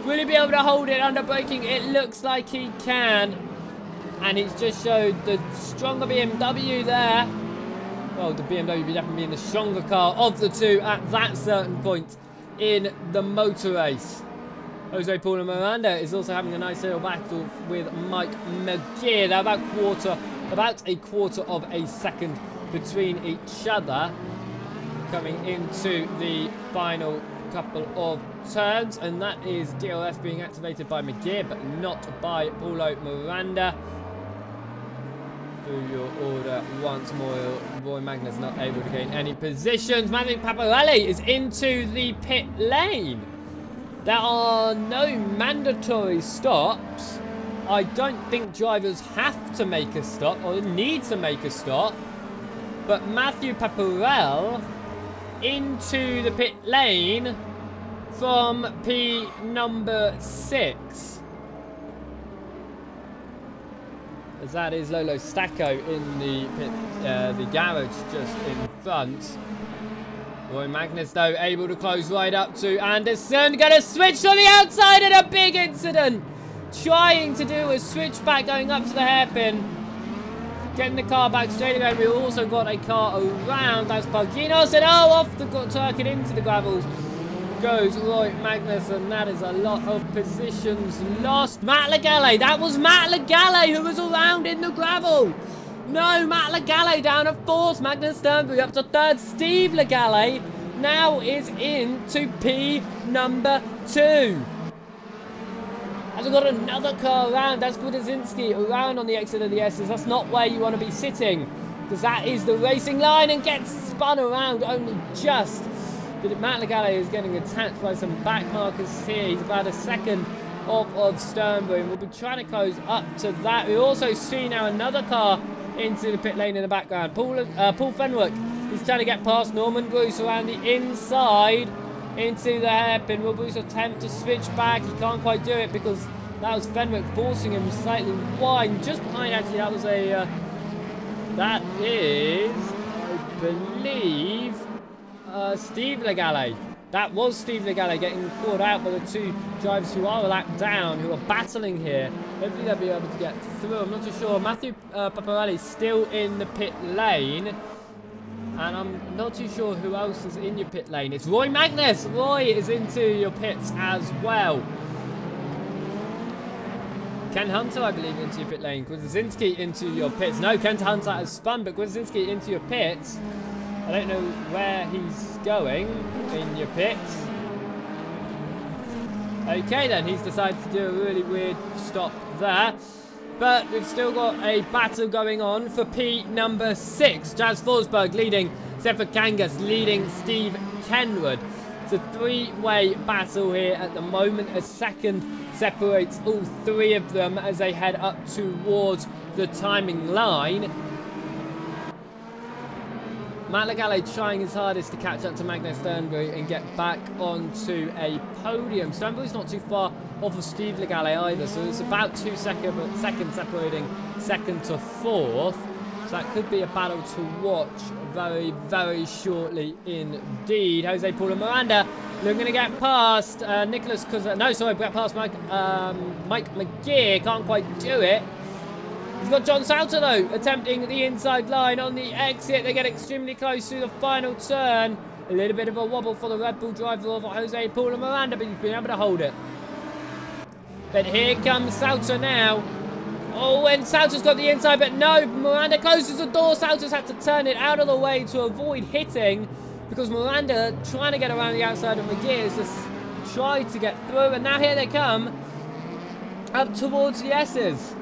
Will he be able to hold it under braking? It looks like he can. And he's just showed the stronger BMW there. Well, the BMW definitely being the stronger car of the two at that certain point in the motor race. Jose Paul and Miranda is also having a nice little battle with Mike McGear. They're about a quarter of a second between each other coming into the final couple of turns, and that is DRS being activated by McGear but not by Paulo Miranda. Through your order once more, Roy Magnus not able to gain any positions. Matthew Paparelli is into the pit lane. There are no mandatory stops. I don't think drivers have to make a stop or need to make a stop. But Matthew Paparel into the pit lane from P number 6. as that is Lolo Stacco in the garage just in front. Roy Magnus, though, able to close right up to Anderson. Gonna switch on the outside and a big incident. Trying to do a switchback going up to the hairpin. Getting the car back straight again. We've also got a car around. That's Barginos. And off the circuit into the gravels goes Roy Magnus. And that is a lot of positions lost. Matt Legale. That was Matt Legale who was around in the gravel. No, Matt Legale down at 4th. Magnus Sternberg up to 3rd. Steve Legale now is into P number 2. As we've got another car around. That's Gwiazinski around on the exit of the S's. That's not where you want to be sitting, because that is the racing line, and gets spun around only just. But Matt Legale is getting attacked by some back markers here. He's about a second off of Sternberg. We'll be trying to close up to that. We also see now another car into the pit lane in the background. Paul Fenwick is trying to get past Norman Bruce around the inside into the hairpin. Will Bruce attempt to switch back? He can't quite do it because that was Fenwick forcing him slightly wide. Just behind, actually, that was a... that is, I believe, Steve Legale. That was Steve Legale getting caught out by the 2 drivers who are a lap down, who are battling here. Hopefully they'll be able to get through. I'm not too sure. Matthew Paparelli still in the pit lane. And I'm not too sure who else is in your pit lane. It's Roy Magnus. Roy is into your pits as well. Ken Hunter, I believe, into your pit lane. Gwiazinski into your pits. No, Ken Hunter has spun, but Gwiazinski into your pits. I don't know where he's going in your pits. Okay, then. He's decided to do a really weird stop there. But we've still got a battle going on for P number 6. Jazz Forsberg leading. Zephyr Kangas leading Steve Kenwood. It's a 3-way battle here at the moment. A second separates all 3 of them as they head up towards the timing line. Matt Legale trying his hardest to catch up to Magnus Sternberg and get back onto a podium. Sternberg's not too far off of Steve Legale either, so it's about 2 seconds separating 2nd to 4th. So that could be a battle to watch very, very shortly indeed. Jose Paulo Miranda looking to get past Nicholas, get past Mike McGear. Can't quite do it. He's got John Salter, though, attempting the inside line on the exit. They get extremely close to the final turn. A little bit of a wobble for the Red Bull driver of Jose Paulo Miranda, but he's been able to hold it. But here comes Salter now. Oh, and Salter's got the inside, but no, Miranda closes the door. Salter's had to turn it out of the way to avoid hitting, because Miranda, trying to get around the outside of McGear, has just tried to get through. And now here they come, up towards the S's.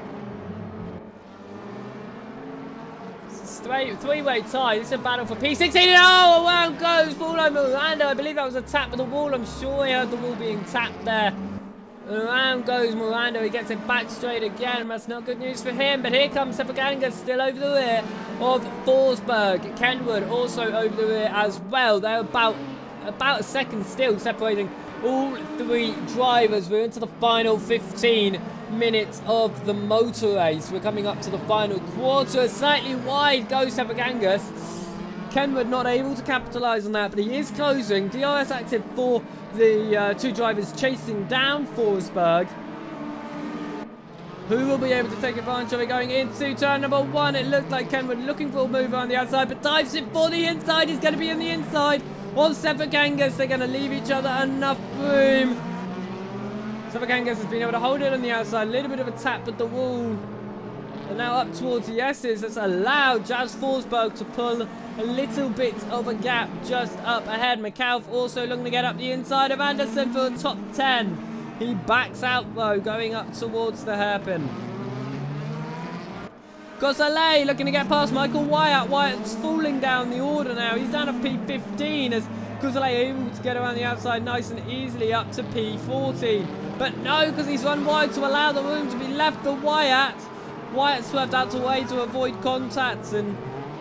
Three-way tie. It's a battle for P16. Oh, around goes Paulo Miranda. I believe that was a tap of the wall. I'm sure he heard the wall being tapped there. Around goes Miranda. He gets it back straight again. That's not good news for him. But here comes Sepaganga still over the rear of Forsberg. Kenwood also over the rear as well. They're about a second still separating all 3 drivers. We're into the final 15 minutes of the motor race. We're coming up to the final quarter. Slightly wide goes Sepagangas. Kenwood not able to capitalise on that, but he is closing. DRS active for the 2 drivers chasing down Forsberg. Who will be able to take advantage of it going into turn number 1? It looked like Kenwood looking for a move on the outside, but dives it for the inside. He's going to be on the inside of Sepagangas. They're going to leave each other enough room. Sepagangas has been able to hold it on the outside. A little bit of a tap at the wall. And now up towards the S's. That's allowed Jazz Forsberg to pull a little bit of a gap just up ahead. McAuliffe also looking to get up the inside of Anderson for the top 10. He backs out, though, going up towards the hairpin. Gosselin looking to get past Michael Wyatt. Wyatt's falling down the order now. He's down to P15 as Gosselin able to get around the outside nice and easily up to P14. But no, because he's run wide to allow the room to be left for Wyatt. Wyatt swerved out the way to avoid contacts, and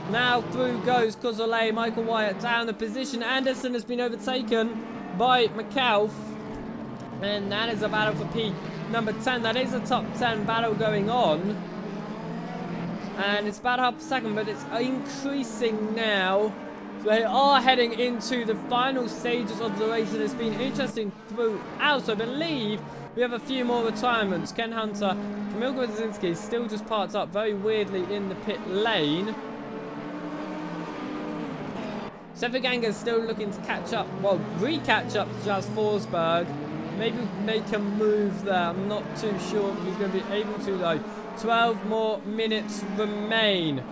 now through goes Gosselin. Michael Wyatt down the position. Anderson has been overtaken by McAuliffe. And that is a battle for P number 10. That is a top 10 battle going on. And it's about half a second, but it's increasing now. So they are heading into the final stages of the race, and it's been interesting throughout. So I believe we have a few more retirements. Ken Hunter, Kamil Grudzinski still just parked up very weirdly in the pit lane. Sefaganga's still looking to catch up, well, re-catch up to Jas Forsberg. Maybe make a move there. I'm not too sure if he's going to be able to, though. 12 more minutes remain.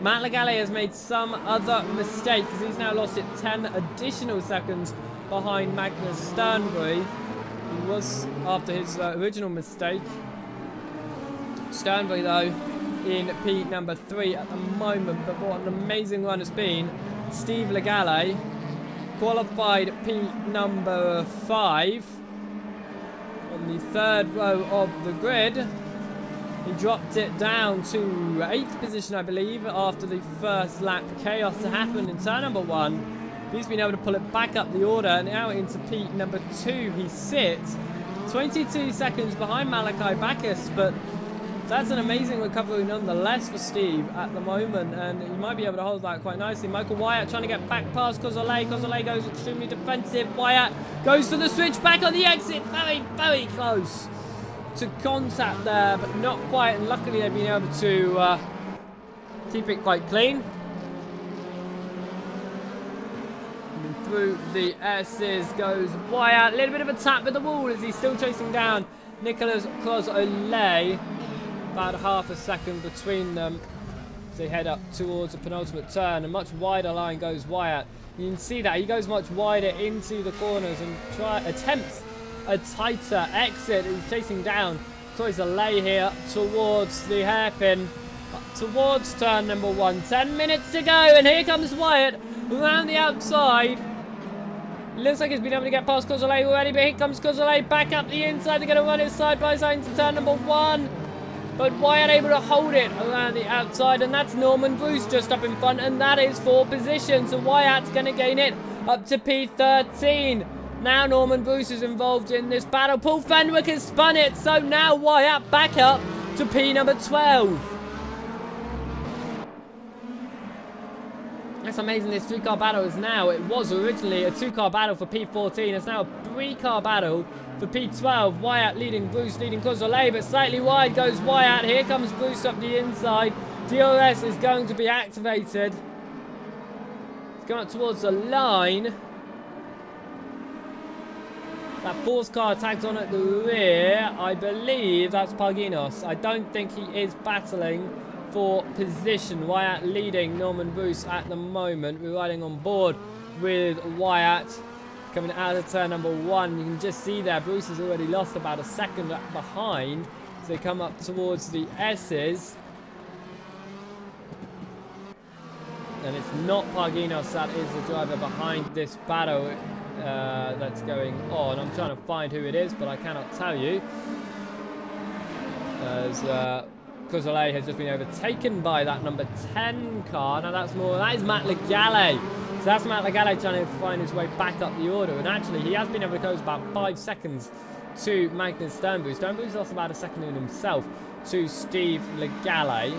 Matt Legale has made some other mistake because he's now lost it 10 additional seconds behind Magnus Sternberg. He was after his original mistake. Sternberg, though, in P number 3 at the moment. But what an amazing run it's been. Steve Legale qualified P number 5 on the 3rd row of the grid. He dropped it down to 8th position, I believe, after the first lap chaos happened in turn number 1. He's been able to pull it back up the order, and now into P number 2 he sits. 22 seconds behind Malachi Bacchus, but that's an amazing recovery nonetheless for Steve at the moment, and he might be able to hold that quite nicely. Michael Wyatt trying to get back past Cozolet. Cozolet goes extremely defensive. Wyatt goes for the switch back on the exit. Very, very close to contact there, but not quite, and luckily they've been able to keep it quite clean. And through the S's goes Wyatt. A little bit of a tap with the wall as he's still chasing down Nicholas Cozolet. About half a second between them as they head up towards the penultimate turn. A much wider line goes Wyatt. You can see that he goes much wider into the corners and attempts a tighter exit. He's chasing down Cozolet here towards the hairpin, towards turn number 1. 10 minutes to go, and here comes Wyatt around the outside. Looks like he's been able to get past Cozolet already, but here comes Cozolet back up the inside. They're going to run it side by side into turn number 1. But Wyatt able to hold it around the outside, and that's Norman Bruce just up in front, and that is 4 positions. So Wyatt's going to gain it up to P13. Now Norman Bruce is involved in this battle. Paul Fenwick has spun it, so now Wyatt back up to P number 12. That's amazing. This 3-car battle is now, it was originally a 2-car battle for P14. It's now a 3-car battle for P12. Wyatt leading Bruce, leading Cozolet, but slightly wide goes Wyatt. Here comes Bruce up the inside. DRS is going to be activated. It's going up towards the line. That 4th car tags on at the rear. I believe that's Parginos. I don't think he is battling for position. Wyatt leading Norman Bruce at the moment. We're riding on board with Wyatt coming out of turn number 1. You can just see there Bruce has already lost about a second behind as they come up towards the S's. And it's not Parginos that is the driver behind this battle that's going on. I'm trying to find who it is, but I cannot tell you. As Cozolet has just been overtaken by that number 10 car. Now that is Matt Legale. So that's Matt Legale trying to find his way back up the order. And actually, he has been able to close about 5 seconds to Magnus Sternberg. Sternberg's lost about a second in himself to Steve Legale.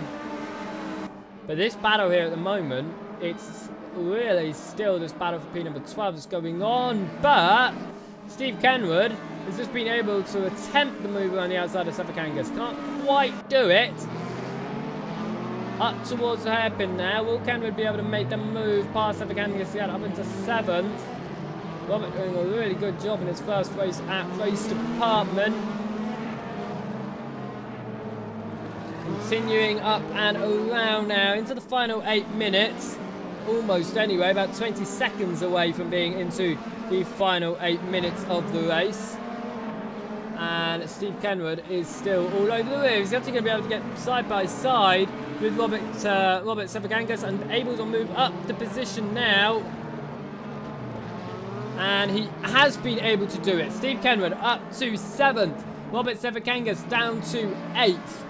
But this battle here at the moment, it's really still this battle for P number 12 that's going on. But Steve Kenwood has just been able to attempt the move on the outside of Sefakangas. Can't quite do it. Up towards the hairpin now. Will Kenwood be able to make the move past Sefakangas to get up into 7th? Robert doing a really good job in his first race at Race Department. Continuing up and around now into the final 8 minutes. Almost anyway, about 20 seconds away from being into the final 8 minutes of the race. And Steve Kenwood is still all over the rear. He's actually going to be able to get side by side with Robert Sefagangas and able to move up the position now. And he has been able to do it. Steve Kenwood up to 7th. Robert Sefagangas down to 8th.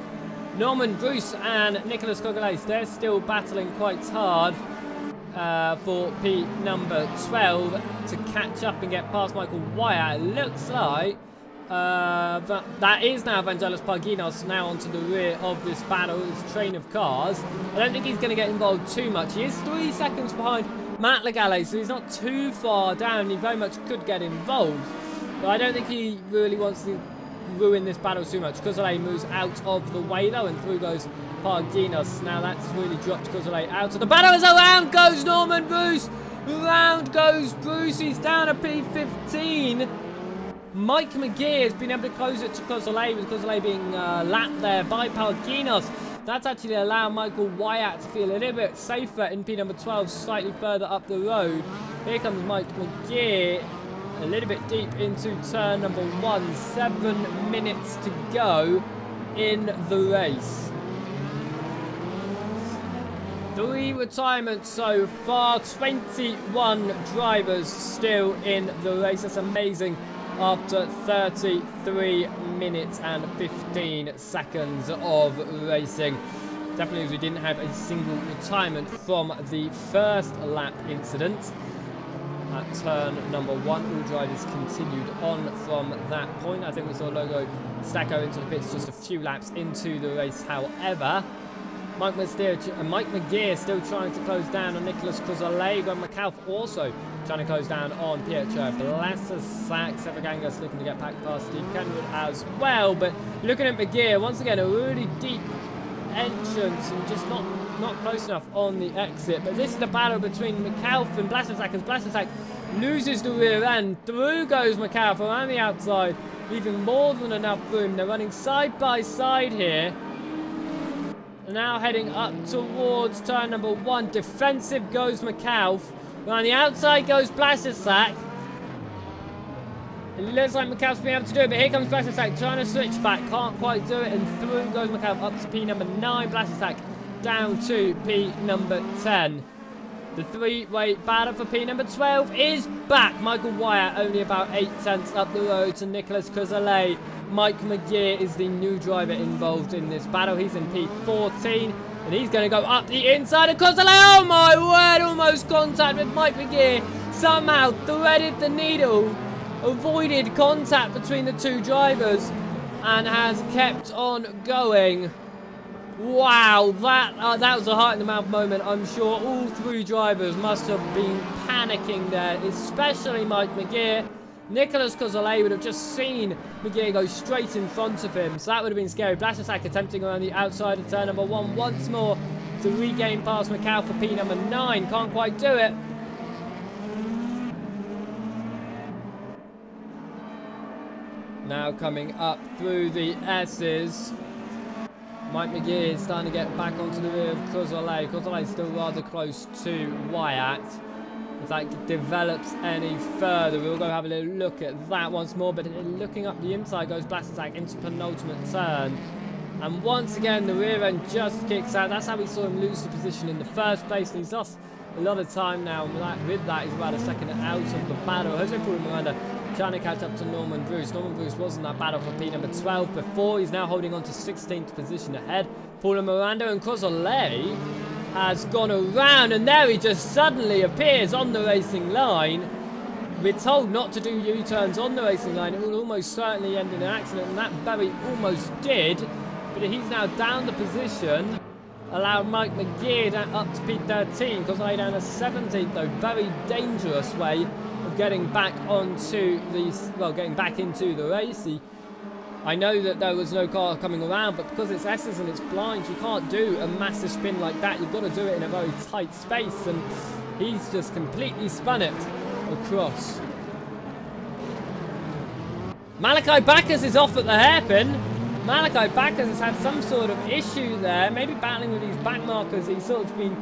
Norman Bruce and Nicholas Cozolet, they're still battling quite hard for P number 12 to catch up and get past Michael Wyatt. It looks like that is now Vangelis Parginos now onto the rear of this battle, this train of cars. I don't think he's going to get involved too much. He is 3 seconds behind Matt Legale, so he's not too far down. He very much could get involved, but I don't think he really wants to ruin this battle too much. Cosole moves out of the way though, and through goes Parginos. Now that's really dropped Cosole out of the battle. As around goes Norman Bruce. Round goes Bruce. He's down a P15. Mike McGee has been able to close it to Cosole, with Cosole being lapped there by Parginos. That's actually allowed Michael Wyatt to feel a little bit safer in P number 12, slightly further up the road. Here comes Mike McGee, a little bit deep into turn number 1. 7 minutes to go in the race. 3 retirements so far, 21 drivers still in the race. That's amazing after 33 minutes and 15 seconds of racing. Definitely, as we didn't have a single retirement from the first lap incident. At turn number 1, all drivers continued on from that point. I think we saw Logo Stacco into the pits just a few laps into the race. However, Mike McGee is still trying to close down on Nicholas Cosole. Gon McAuliffe also trying to close down on Pietro Blassasac. Sefagangas looking to get back past Steve Kenwood as well. But looking at McGee, once again, a really deep entrance and just not close enough on the exit. But this is the battle between McAuliffe and Blassasac, as Blassasac loses the rear end. Through goes McAuliffe around the outside, leaving more than enough room. They're running side by side here. Now heading up towards turn number 1. Defensive goes McAuliffe. On the outside goes Blassasac. It looks like McAuliffe's been able to do it, but here comes Blassasac trying to switch back. Can't quite do it, and through goes McAuliffe up to P number 9. Blassasac down to P number 10. The 3-way battle for P number 12 is back. Michael Wyatt only about 8 tenths up the road to Nicholas Cosole. Mike McGee is the new driver involved in this battle. He's in P14, and he's going to go up the inside of Cosole. Oh my word, almost contact with Mike McGee. Somehow threaded the needle, avoided contact between the two drivers, and has kept on going. Wow, that was a heart-in-the-mouth moment. I'm sure all 3 drivers must have been panicking there, especially Mike McGee. Nicholas Cosole would have just seen McGee go straight in front of him, so that would have been scary. Blassasac attempting around the outside of turn number 1 once more to regain past McAuliffe for P number 9. Can't quite do it. Now coming up through the S's. Mike McGee is starting to get back onto the rear of Cosole. Cosole is still rather close to Wyatt. If that develops any further, we'll go have a little look at that once more. But looking up the inside goes Blassasac into penultimate turn. And once again, the rear end just kicks out. That's how we saw him lose the position in the first place. And he's lost a lot of time now. With that, he's about a second out of the battle. Jose Paulo Miranda trying to catch up to Norman Bruce. Norman Bruce was in that battle for P number 12 before. He's now holding on to 16th position ahead. Paulo Miranda and Cosole has gone around, and there he just suddenly appears on the racing line. We're told not to do U-turns on the racing line. It will almost certainly end in an accident, and that very almost did. But he's now down the position. Allowed Mike McGee up to P13. Cosole down to 17th, though. Very dangerous way of getting back onto the, well, getting back into the race. I know that there was no car coming around, but because it's S's and it's blind, you can't do a massive spin like that. You've got to do it in a very tight space, and he's just completely spun it across. Malachi Backus is off at the hairpin. Malachi Backus has had some sort of issue there, maybe battling with these back markers he's sort of been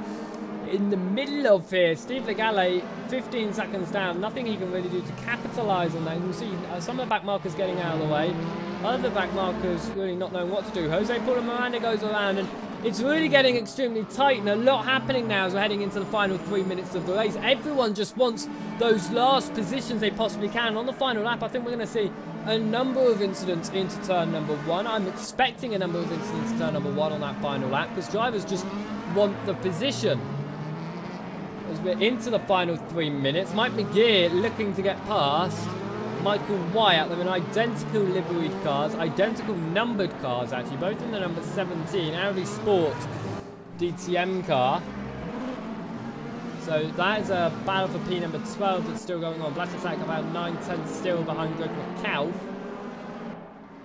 in the middle of here. Steve Legale, 15 seconds down, nothing he can really do to capitalise on that. You can see some of the back markers getting out of the way, other back markers really not knowing what to do. Jose Paulo Miranda goes around, and it's really getting extremely tight, and a lot happening now as we're heading into the final 3 minutes of the race. Everyone just wants those last positions they possibly can. On the final lap, I think we're going to see a number of incidents into turn number 1. I'm expecting a number of incidents into turn number 1 on that final lap, because drivers just want the position. As we're into the final 3 minutes, Mike McGee looking to get past Michael Wyatt. They're in identical liveried cars, identical numbered cars actually, both in the number 17 Audi Sport DTM car. So that is a battle for P number 12 that's still going on. Blattersack about 9/10 still behind Greg McAuliffe.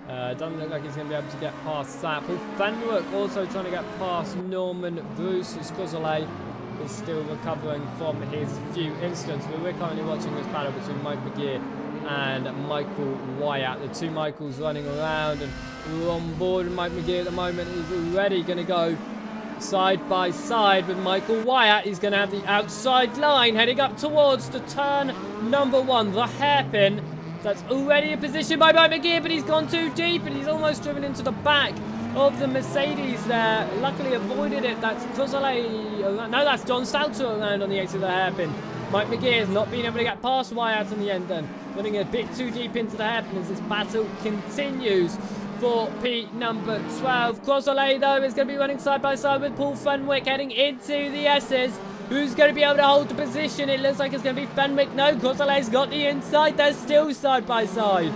Doesn't look like he's going to be able to get past that. Paul Fenwick also trying to get past Norman Bruce, as Cozolet is still recovering from his few incidents. But we're currently watching this battle between Mike McGear and Michael Wyatt. The two Michaels running around, and we're on board with Mike McGear at the moment. He's already going to go side by side with Michael Wyatt. He's going to have the outside line heading up towards the turn number 1, the hairpin. That's already a position by Mike McGear, but he's gone too deep and he's almost driven into the back of the Mercedes there. Luckily avoided it. That's Cozolet. No, that's John Salter around on the exit of the hairpin. Mike McGear has not been able to get past Wyatt in the end then. Running a bit too deep into the hairpin as this battle continues for P number 12. Cozolet, though, is going to be running side by side with Paul Fenwick heading into the S's. Who's going to be able to hold the position? It looks like it's going to be Fenwick. No, Cozolet's got the inside. They're still side by side.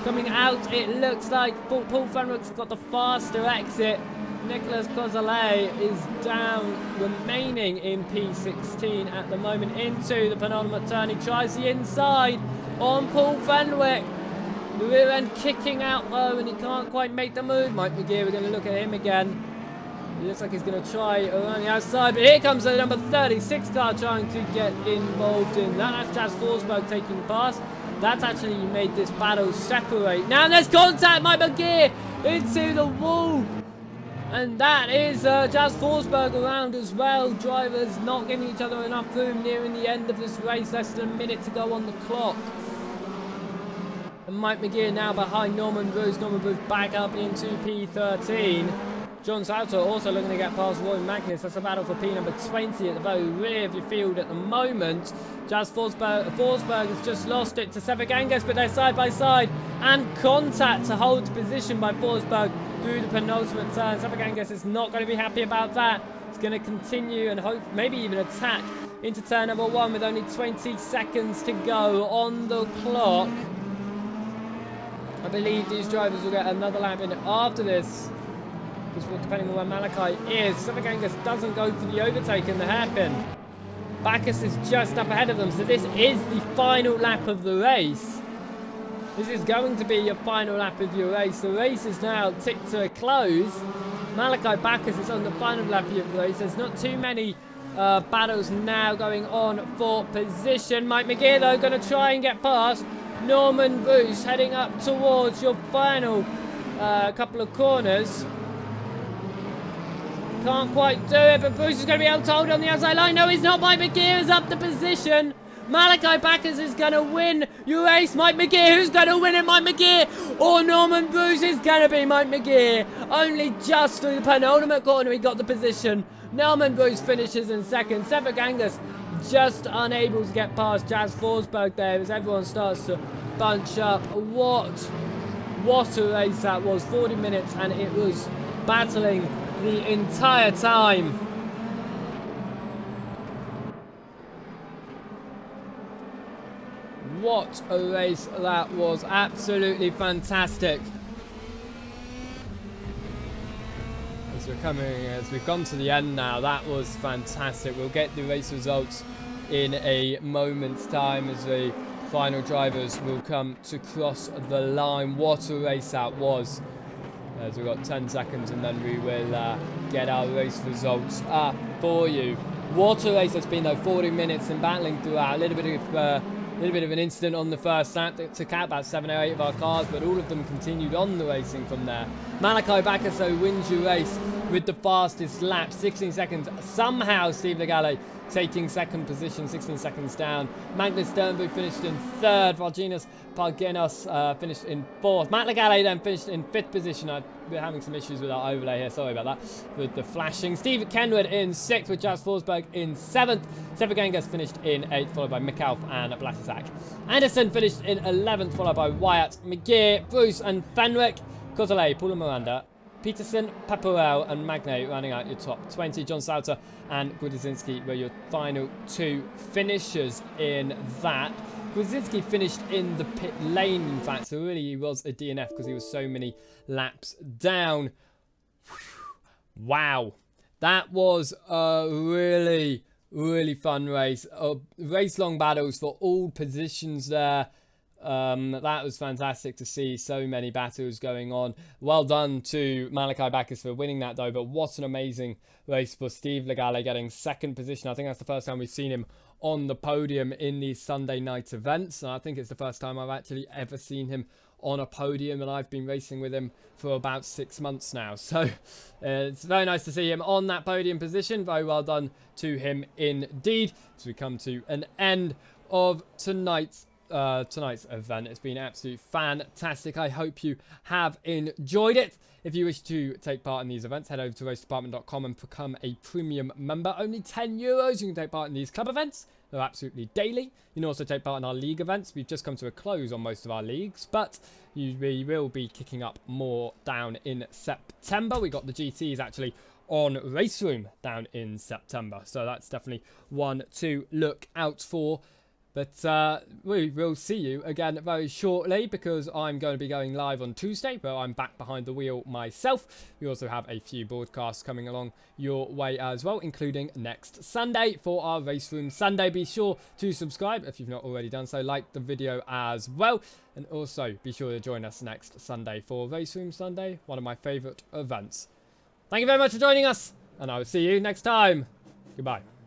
Coming out, it looks like Paul Fenwick's got the faster exit. Nicholas Cozolet is down, remaining in P16 at the moment into the penultimate turn. He tries the inside on Paul Fenwick. The rear end kicking out though, and he can't quite make the move. Mike McGear, we're going to look at him again. It looks like he's going to try around the outside, but here comes the number 36 car trying to get involved in that. That's Jazz Forsberg taking past. That's actually made this battle separate. Now there's contact, Mike McGear into the wall. And that is Jazz Forsberg around as well. Drivers not giving each other enough room nearing the end of this race. Less than a minute to go on the clock. And Mike McGear now behind Norman Bruce. Norman Bruce back up into P13. John Salter also looking to get past Roy Magnus. That's a battle for P number 20 at the very rear of your field at the moment. Jazz Forsberg has just lost it to Sevik Angus, but they're side by side. And contact to hold position by Forsberg through the penultimate turn. Sevik Angus is not going to be happy about that. He's going to continue and hope, maybe even attack into turn number 1 with only 20 seconds to go on the clock. I believe these drivers will get another lap in after this. Because depending on where Malachi is, Sevik Angus doesn't go for the overtake in the hairpin. Backus is just up ahead of them, so this is the final lap of the race. This is going to be your final lap of your race. The race is now ticked to a close. Malachi Backus is on the final lap of the race. There's not too many battles now going on for position. Mike McGear, though, going to try and get past Norman Bruce, heading up towards your final couple of corners. Can't quite do it, but Bruce is going to be able to hold on the outside line. No, he's not. Mike McGear is up the position. Malachi Backus is going to win your race. Mike McGear, who's going to win it? Mike McGear or Norman Bruce? Is going to be Mike McGear. Only just through the penultimate corner he got the position. Norman Bruce finishes in second. Sevik Angus just unable to get past Jazz Forsberg there as everyone starts to bunch up. What a race that was. 40 minutes and it was battling the entire time. What a race that was. Absolutely fantastic. As we've come to the end now, that was fantastic. We'll get the race results in a moment's time as the final drivers will come to cross the line. What a race that was. As we've got 10 seconds and then we will get our race results up for you. What a race it's been though. 40 minutes and battling throughout. A little bit of an incident on the first lap that took out about 7 or 8 of our cars, but all of them continued on the racing from there. Malachi Backus though wins your race with the fastest lap, 16 seconds. Somehow Steve Legale taking second position, 16 seconds down. Magnus Sternberg finished in third. Varginas Pargenos finished in fourth. Matt Legale then finished in fifth position. We're having some issues with our overlay here, sorry about that, with the flashing. Steve Kenwood in sixth with Jazz Forsberg in seventh. Sevik Angus finished in eighth, followed by McAuliffe and Blattersack. Anderson finished in 11th, followed by Wyatt, McGear, Bruce and Fenwick. Cozolet, Paul and Miranda, Peterson, Paparel and Magne rounding out your top 20. John Sauter and Gudazinski were your final two finishers in that. Brzezinski finished in the pit lane, in fact, so really he was a DNF because he was so many laps down. Wow, that was a really, really fun race. Race-long battles for all positions there. That was fantastic to see, so many battles going on. Well done to Malachi Backus for winning that though, but what an amazing race for Steve Legale getting second position. I think that's the first time we've seen him on the podium in these Sunday night events, and I think it's the first time I've actually ever seen him on a podium, and I've been racing with him for about 6 months now, so it's very nice to see him on that podium position. Very well done to him indeed. As we come to an end of tonight's event, it's been absolutely fantastic. I hope you have enjoyed it. If you wish to take part in these events, head over to racedepartment.com and become a premium member. Only €10 you can take part in these club events. They're absolutely daily. You can also take part in our league events. We've just come to a close on most of our leagues, but we will be kicking up more down in September. We got the GTs actually on RaceRoom down in September, so that's definitely one to look out for. But we will see you again very shortly, because I'm going to be going live on Tuesday, where I'm back behind the wheel myself. We also have a few broadcasts coming along your way as well, including next Sunday for our RaceRoom Sunday. Be sure to subscribe if you've not already done so, like the video as well, and also be sure to join us next Sunday for RaceRoom Sunday, one of my favourite events. Thank you very much for joining us, and I will see you next time. Goodbye.